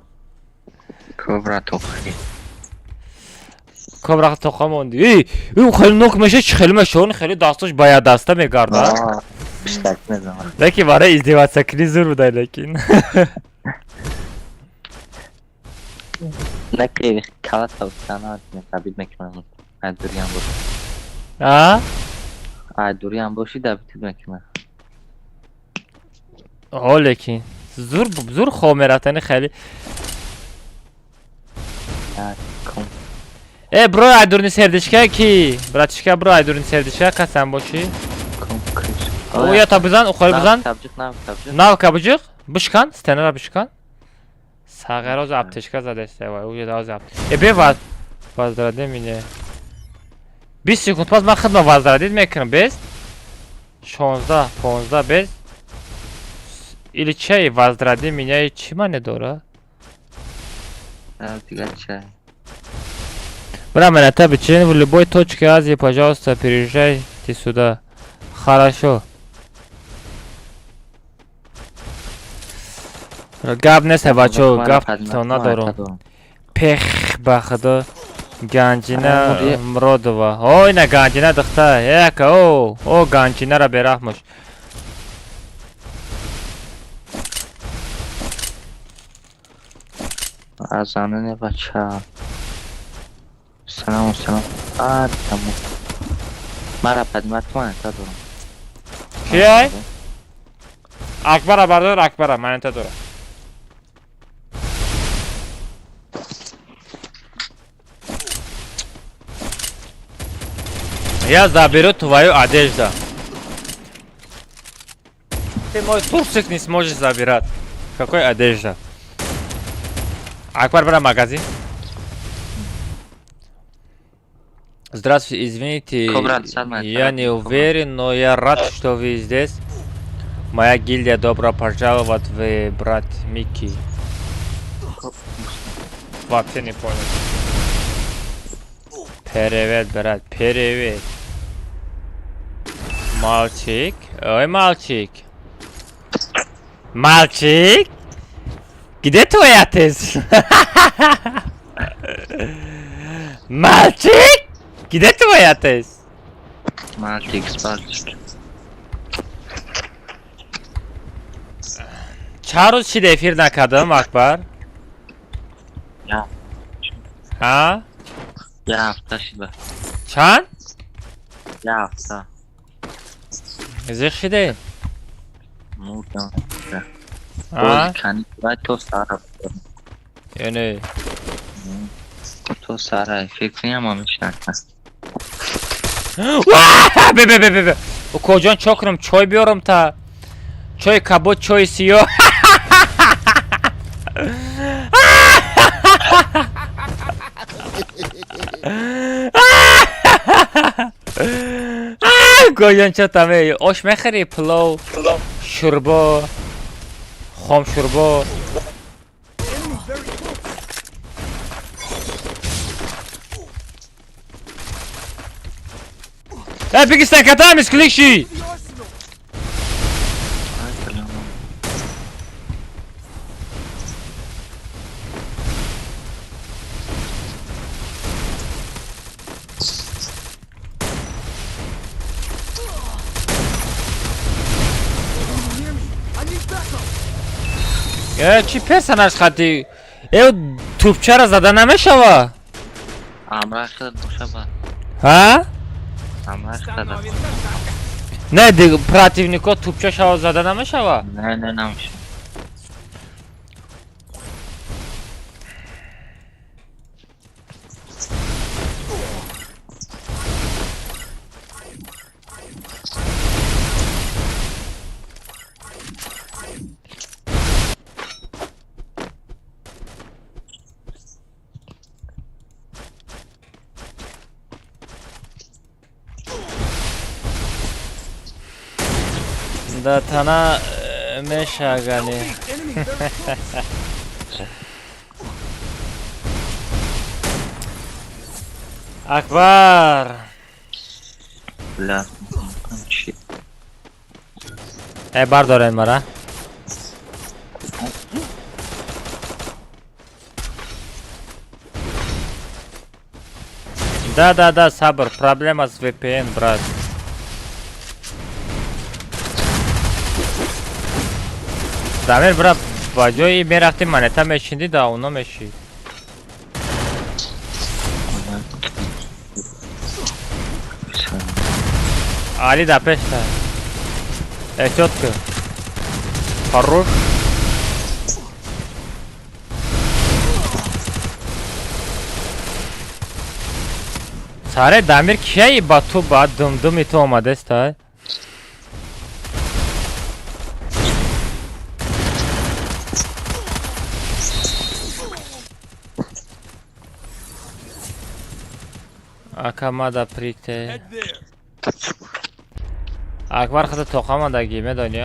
Kobra tokhi. Kobra tokha mondi. Eee, خیلی نوک میشه خیلی مشون خیلی داستش باید داسته میگرده. بیشتر نه zaman. Lakin برای ازدواج سکنی زور بوده lakin. Nakli kala tavuktan mesela bilmek mi? Durian boşu. Ha? Durian boşu da bitirmek mi? O lakin. Zor خومراتنی خیلی. Bro aydurni serdishka ki. Bratishka bro aydurni serdishka qasam boshi. O ya tabuzan, uxoy buzan. Nav kabujik. Bishkan, stenera bishkan. Sağeroz apteshka zadeste vay. O ya da zap. Be vazdradim yine. 20 sekund pas man xidma vazdradim mekin bez. 16, bez. Или чай возради меня и чима не дора. чай. Брамен, это обычно в любой точке Азии, пожалуйста, переезжайте сюда. Хорошо. Габ не севачо, габ то надором. Пех бахадо. گنجینه مرادوه او اینه گنجینه دخته یک او گنجینه را برحمش از زنان بچه سلام تمام مرا پدمت من تا دارم کیه؟ اکبر بردار اکبر من انت دارم Я заберу твою одежду. Ты мой турсик не сможешь забирать. Какой одежда? Акбар, бра магазин. Здравствуйте, извините, я не уверен, но я рад, что вы здесь. Моя гильдия, добро пожаловать в брат Микки. Вообще не понял. Привет, брат, привет. Мальчик, ой, мальчик. Мальчик? Где твой отец? Мальчик? Где твой отец? Мальчик спальчик. چهار چی دفیر نکردم اکبر؟ یا ها؟ یه هفته شده چند؟ یه هفته ازش شده؟ موردم ها؟ کنی باید تو ساره بکنم یعنی تو ساره فکری هم همیش نکن به کجان چاکرم چای بیارم تا چای کبود چای سیاه کجان چا تمه آش میخری پلو شوربا خام شوربا بگیستن کتام اسکلیشی چی پرسنش خطی او توپچه را زده نمیشوه امرش کرد باشه با ها؟ امرش کرد نه دیگه پراتیونیکو توپچه شوه زده نمیشوه نه نمیشه دا تنها میشاگانی اکبر لا چی ای بردارین مرا да صبر проблема с VPN брат Дамир брат ба ҷои мерахти монета мешинди да оно мешид али да пешта эҳтиёт кун фарруш саре Дамир кияи ба ту ба думдуми ту омадеста акамада прикте акбар хата тоқамадаги медони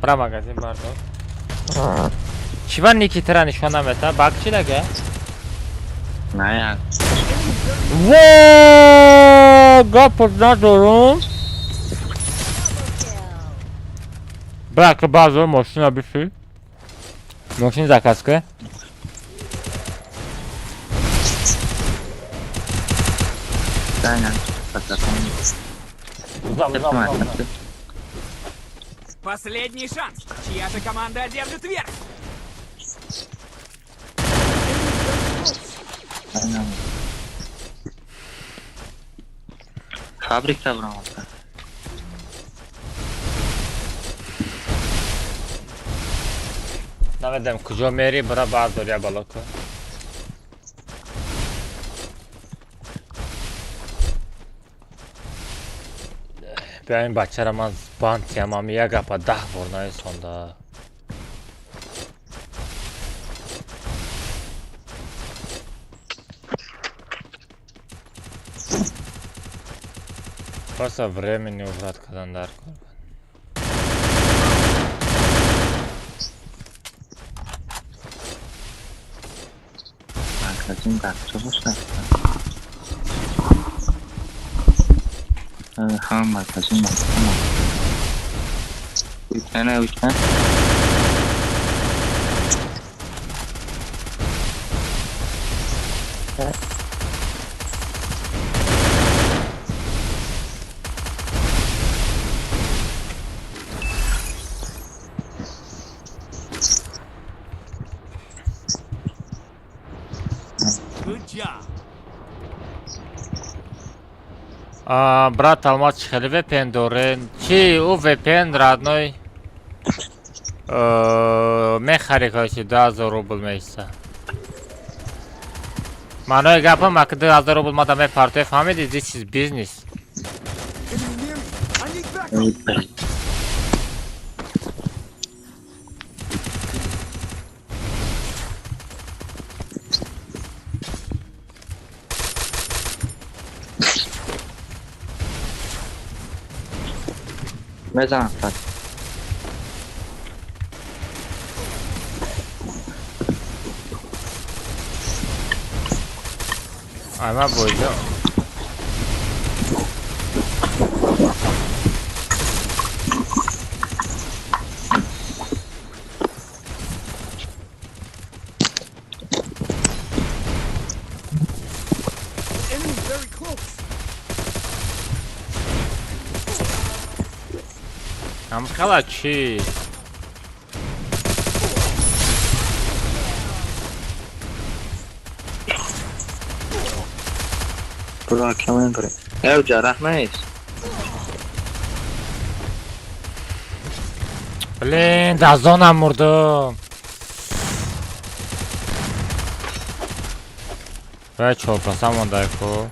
бра магазин бардор чива никитра нишон намета бак чи дага نه ва гапот надорум бак базо машина биши машин заказ ка Aynen. Последний шанс. Чья же команда одержит верх? Aynen. Fabrikte vuramazlar. نمیدم کجا میری برا بردار یا بالا کن بیا این بچه را من باند کیم اما یک اپا 10 برنای سونده Просто времени убрать календарь. Magazin bakça boşlar. Ha magazin var. Tamam. Bir tane. Good job. Брат Алмаз чихали VPN дорен. Чи у VPN родной мехари короче 2000 рубль месяца. Маной гапам ак 2000 рубль мадаме партой фамилии this is business. بزن فرد Ama boyunca Am kalachi. برو کمان بره او جرح نیست Блин, да зона мурдum. Ve çolpasam ondayko.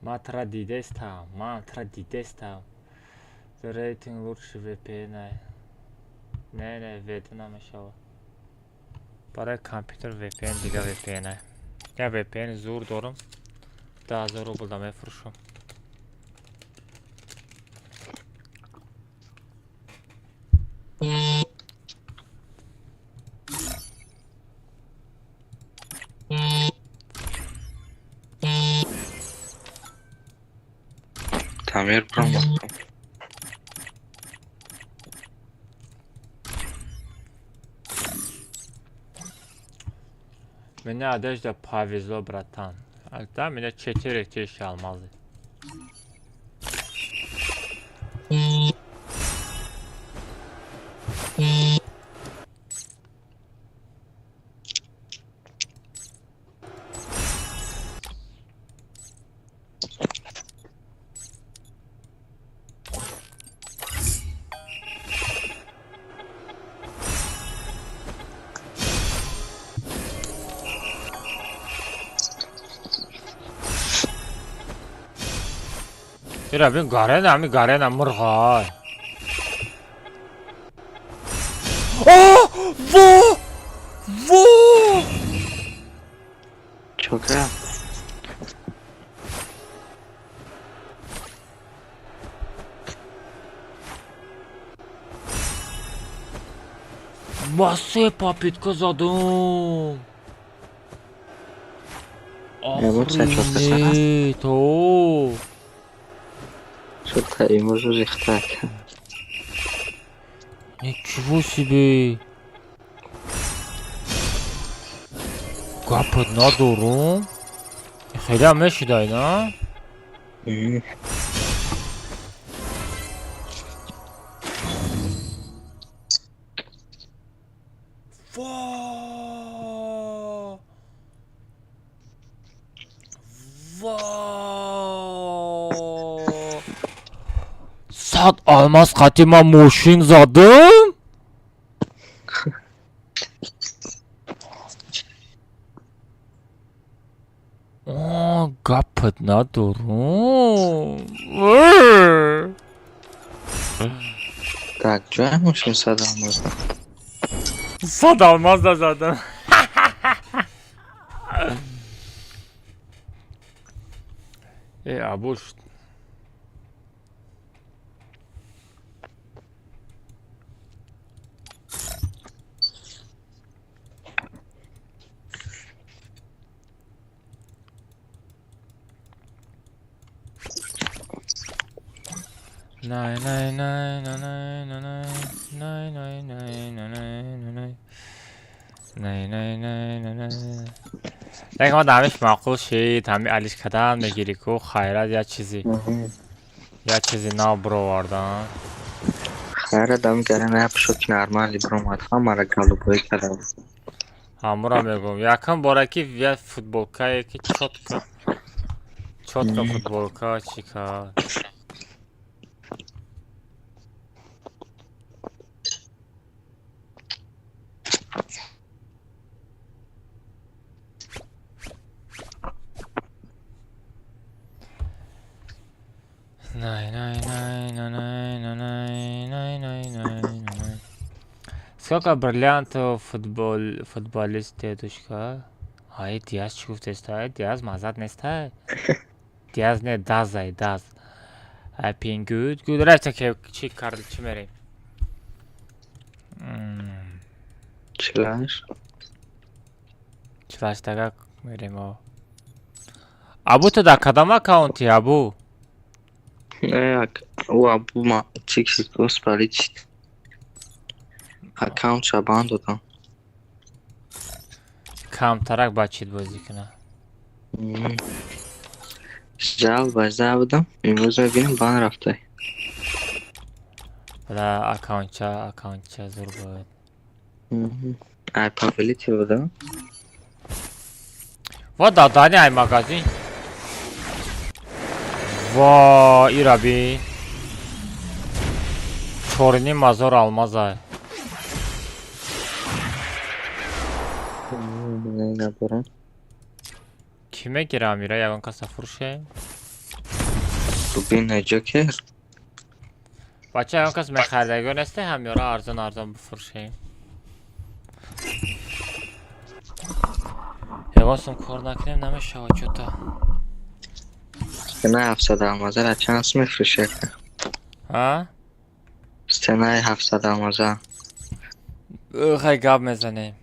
Матра дидеста, The rating лучше VPN. Не, ведено мешало. برای کامپیوتر VPN دیگه VPN. یا VPN زور دارم. 10,000 رو بودم بفروشم. تعمیر برام Меня одежда повезло, братан. А там меня 4000 алмазы. Ира, бин гарена мургай. Во! Toka. Masaya papitka zadım. вот сейчас Aferin. To. Что-то ему же рихтать. Ничего себе. Капот на дуру. خیلی هم نشیدای نه؟ صد almaz قطعی موشین زدم؟ گپت ندارم. Так, جای موشین 100 almaz. 100 almaz da زدم. ابوش Nay nay nay nay nay nay nay nay nay nay nay nay nay nay دیگه ما دمش معقول شید همین علیش کدن میگیری که خیرت یا چیزی نابرو واردن خیرت دم گرنه پشک نرمالی برو همه گلو بایی کدن همه را میگم یکم بارکی یه فوتبولکا یکی چوتکا فوتبولکا چی کار Най. Сколько бриллиантов футболист дедушка? Ай, Диаз чуфте стоит, Диаз мазат не стоит. Диаз не Daz. I been good. Рече که چی کار چی میری؟ چلاش دقیق میریم ابو تو در کدام اکاونتی ابو؟ او ابو ما چیکسی کوس پالیچ اکاونت شبان دادم کمترک بچید بازی کنه جال بازده بودم امروز میبینیم بان رفته بلا اکاونت زور بود ای پابلیتی بودم و دادانی ای مگازین وا ایرا بی چورنی مزار almaz ای نبرم kime girer mira yalan kasa furşe تو بین جوکر بچه yalan kas مخردگان است هم یارا ارزان بفروشیم یواسم کار نکنیم نمه شاچوتا نه 700 المازه را چانس میفروشه ها؟ ستنه 700 المازه خیلی گاب میزنیم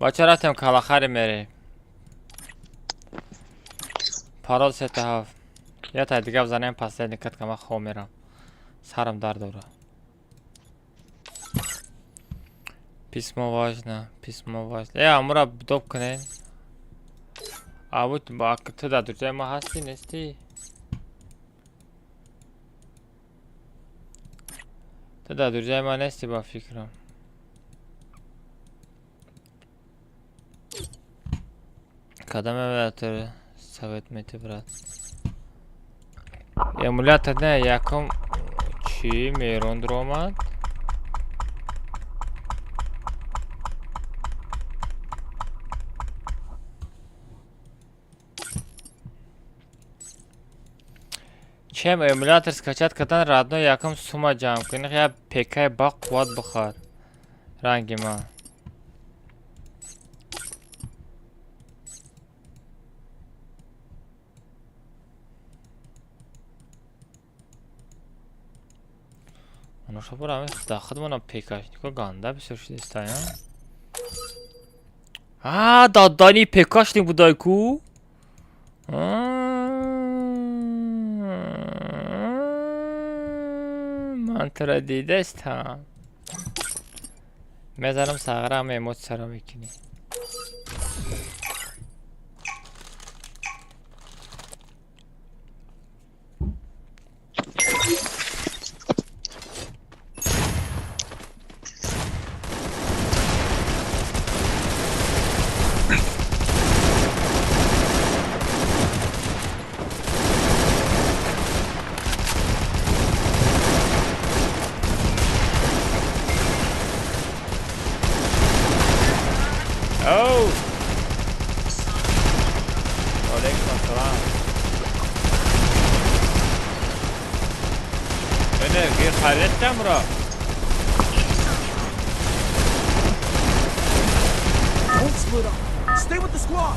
بچه رفتیم کلاخری میری پارال سته هفت یا تا دیگه بزنیم پس نکت که من خواه میرم سرم درد دوره پیسمو واج یا امورا دوب کنین آبود با تو در دوجه ما هستی نیستی تو در دوجه ما نیستی با فکرم کدام emulator ثابت میته برات emulator نه یکم چی میرون در اومد چیم emulator скачать کردن رادنو یکم سوما جمع کنی یا پیکای با قوت بخواد رنگی ما Ну что пора, да, ходмана пекашника ганда бисёрши истая. А, дадани пекашник будайку. Мантра дидестам. Мезарам саграм эмот сара мекини. Oh! Alaikum assalam. Öne gir hayretten bura. Don't split up. Stay with the squad.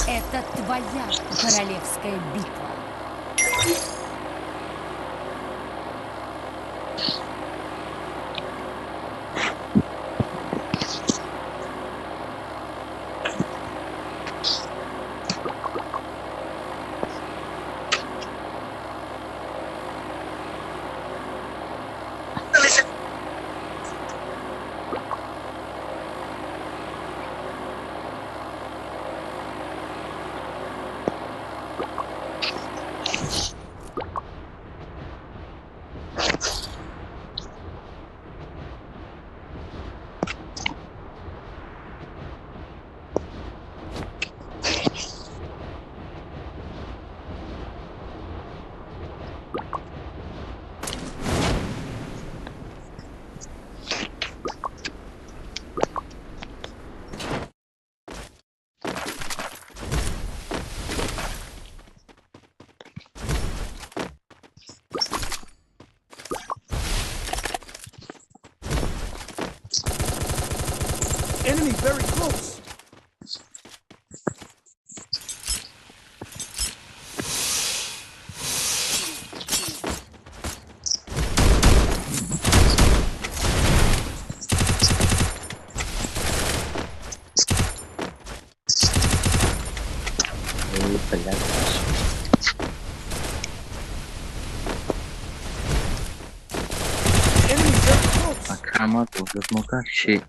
Это твоя королевская битва. Enemy very close. Enemy very close. Akama тоже мукаши.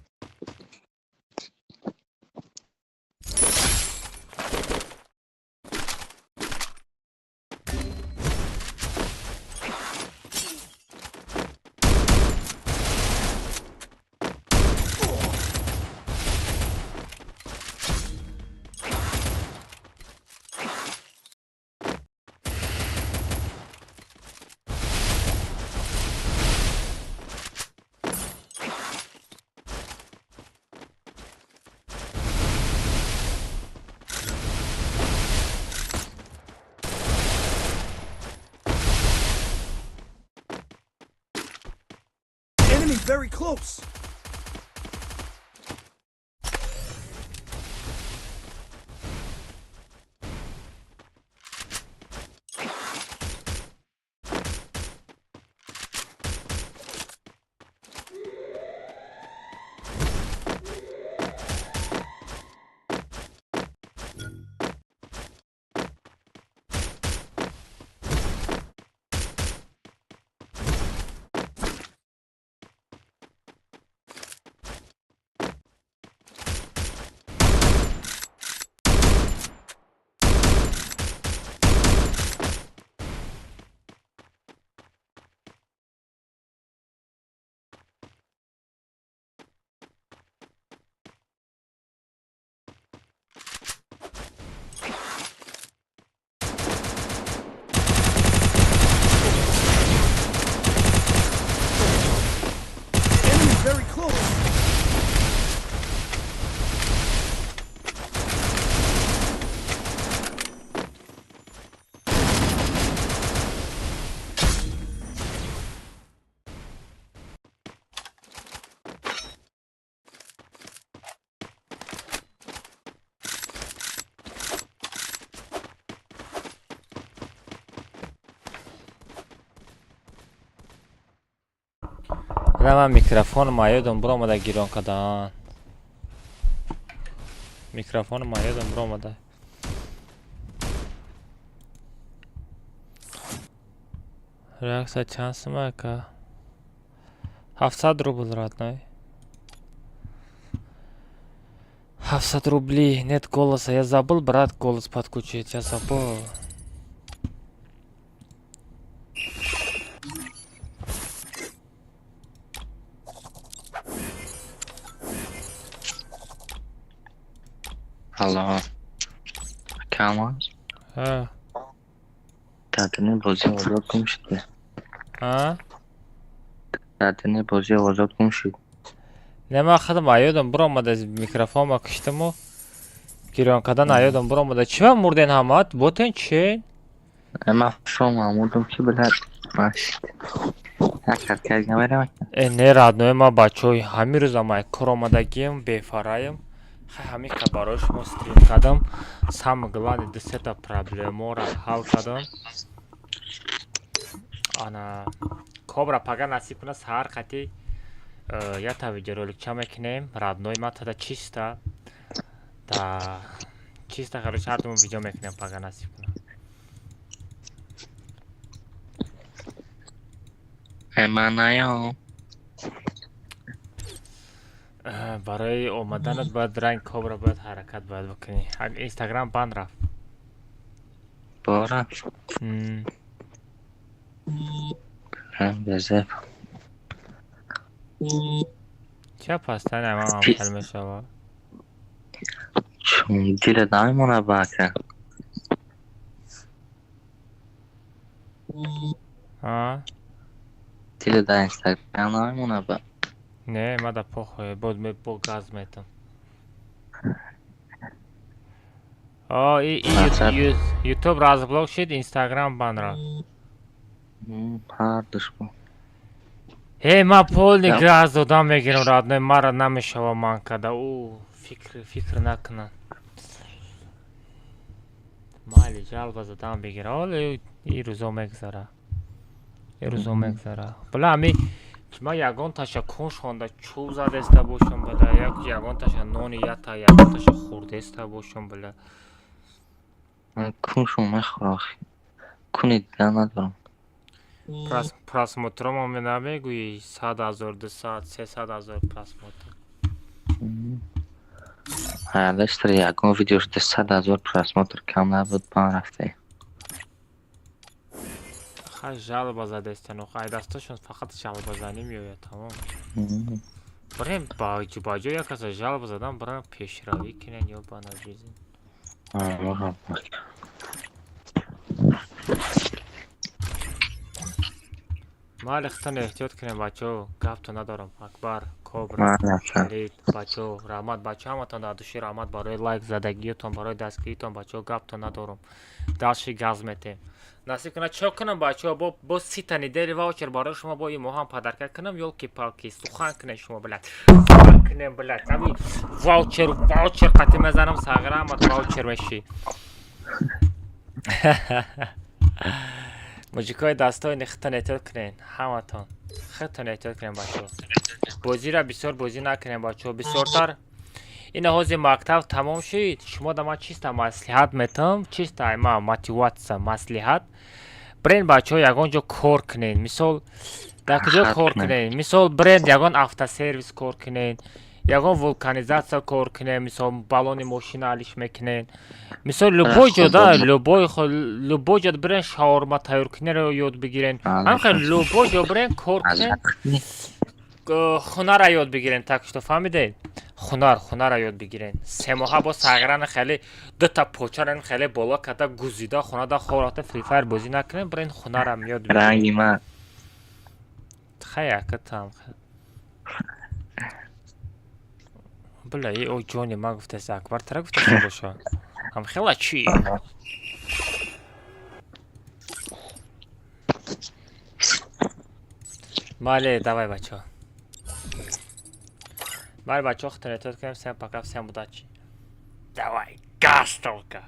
Enemy very close. بله من میکروفون ما یادم برو آمده گیران کدان میکروفون ما یادم برو آمده رقص چند سمه که 700 روبل راد نای 700 рублей нет голоса я забыл брат голос подключить я забыл Алло. Камаз? Татыны бозы озод кумшиды. Татыны бозы озод кумшиды. Нема хадам айодам буромада микрофон ма киштаму гиронкадан айодам буромада чива мурден ҳамат ботен чи Ама шом амудам ки билад маш як карга мерам не радной ма бачой ҳами рӯз ама коромадагим бефараем ҳами ка барои шумо стрим кардам сам главни дусета проблемора ҳал кардам ана кобра пага насиб кунад саҳар қати я та видеоролик ча мекунем родной ма тада чиста да чиста короче ҳардумон видео мекунем пага насиб кунад ман наём барои омаданат бояд ранг кобра бояд ҳаракат бояд бикунӣ инстаграм банд рафт бора безеб ча пастани амам амсал мешавад чун дилат намемона бака дилат дар инстаграм намемона ба не ма да похуй боз по газ метам ютуб разблок шид инстаграм банд рафт ҳардуш бо ма полни газ додам мегирам родной мара намешава ман када фикр накунад майли жалба задам бигира оле и рӯзо мегзара била ами ман ягон таша кунш хонда чӯб задеста бошам била ягон таша нони ята ягон таша хурдеста бошам била куншо мехӯра куни дида надорам просмотромо менамегӯи 100 000 200 300 000 просмотр ҳалештар ягон видеош 200 000 просмотр кам набуд бан рафте жалба задестану айдасташон фақат жалбазанӣ меояд тамом барем баҷо якаса жалба задам барам пешравӣ кунен ё ба наҷизин майли хитон эҳтиёт кунем бачаҳо гапто надорам акбар кобра фарид бачаҳо раҳмат бачаҳо ҳаматон дар души раҳмат барои лайк задагиётон барои дастгиритон бачаҳо гапто надорам даши газ метем насиб кунад чо кунам бачаҳо бо 30 недели ваучер барои шумо бо имо ҳам падарка кунам ёлки палки сухан кунем шумо билад сухан кунем билад ами ваучер қати мезанам сағира ҳамат ваучер мешӣ муҷикои дастои хитон эҳтиёт кунен ҳаматон хитон эҳтиёт кунем бачаҳо бозира бисёр бозӣ накунем бачаҳо бисёртар ин ҳози мактаб тамом шид шумо да ман чиста маслиҳат метам чиста ма мотиватсия маслиҳат брен бачаҳо ягон ҷо кор кунен мисол дар куҷо кор кунен мисол брен ягон автосервис кор кунен ягон вулканизатсия кор кунен мисол баллони мошина алиш мекунен мисол любой ҷо да любой ҷо брен шаурма тайёркуниро ёд бигирен ҳамхел любой ҷо брен кор кунен хунара ёд бигирен так што фаҳмидед хунара ёд бигирен се моҳа бо сағирани хеле дута почарани хеле боло карда гузида хонада хората фрифайр бозӣ накунен брен хунарам ёд бигирен ранги ман хаякатам била ой ҷони ман гуфтаси акбар тара гуфтаси боша ҳамхела чӣ мале давай бачаҳо Vai, bate, ó, tenho que ser para cá, sem mudar. Давай, газ только.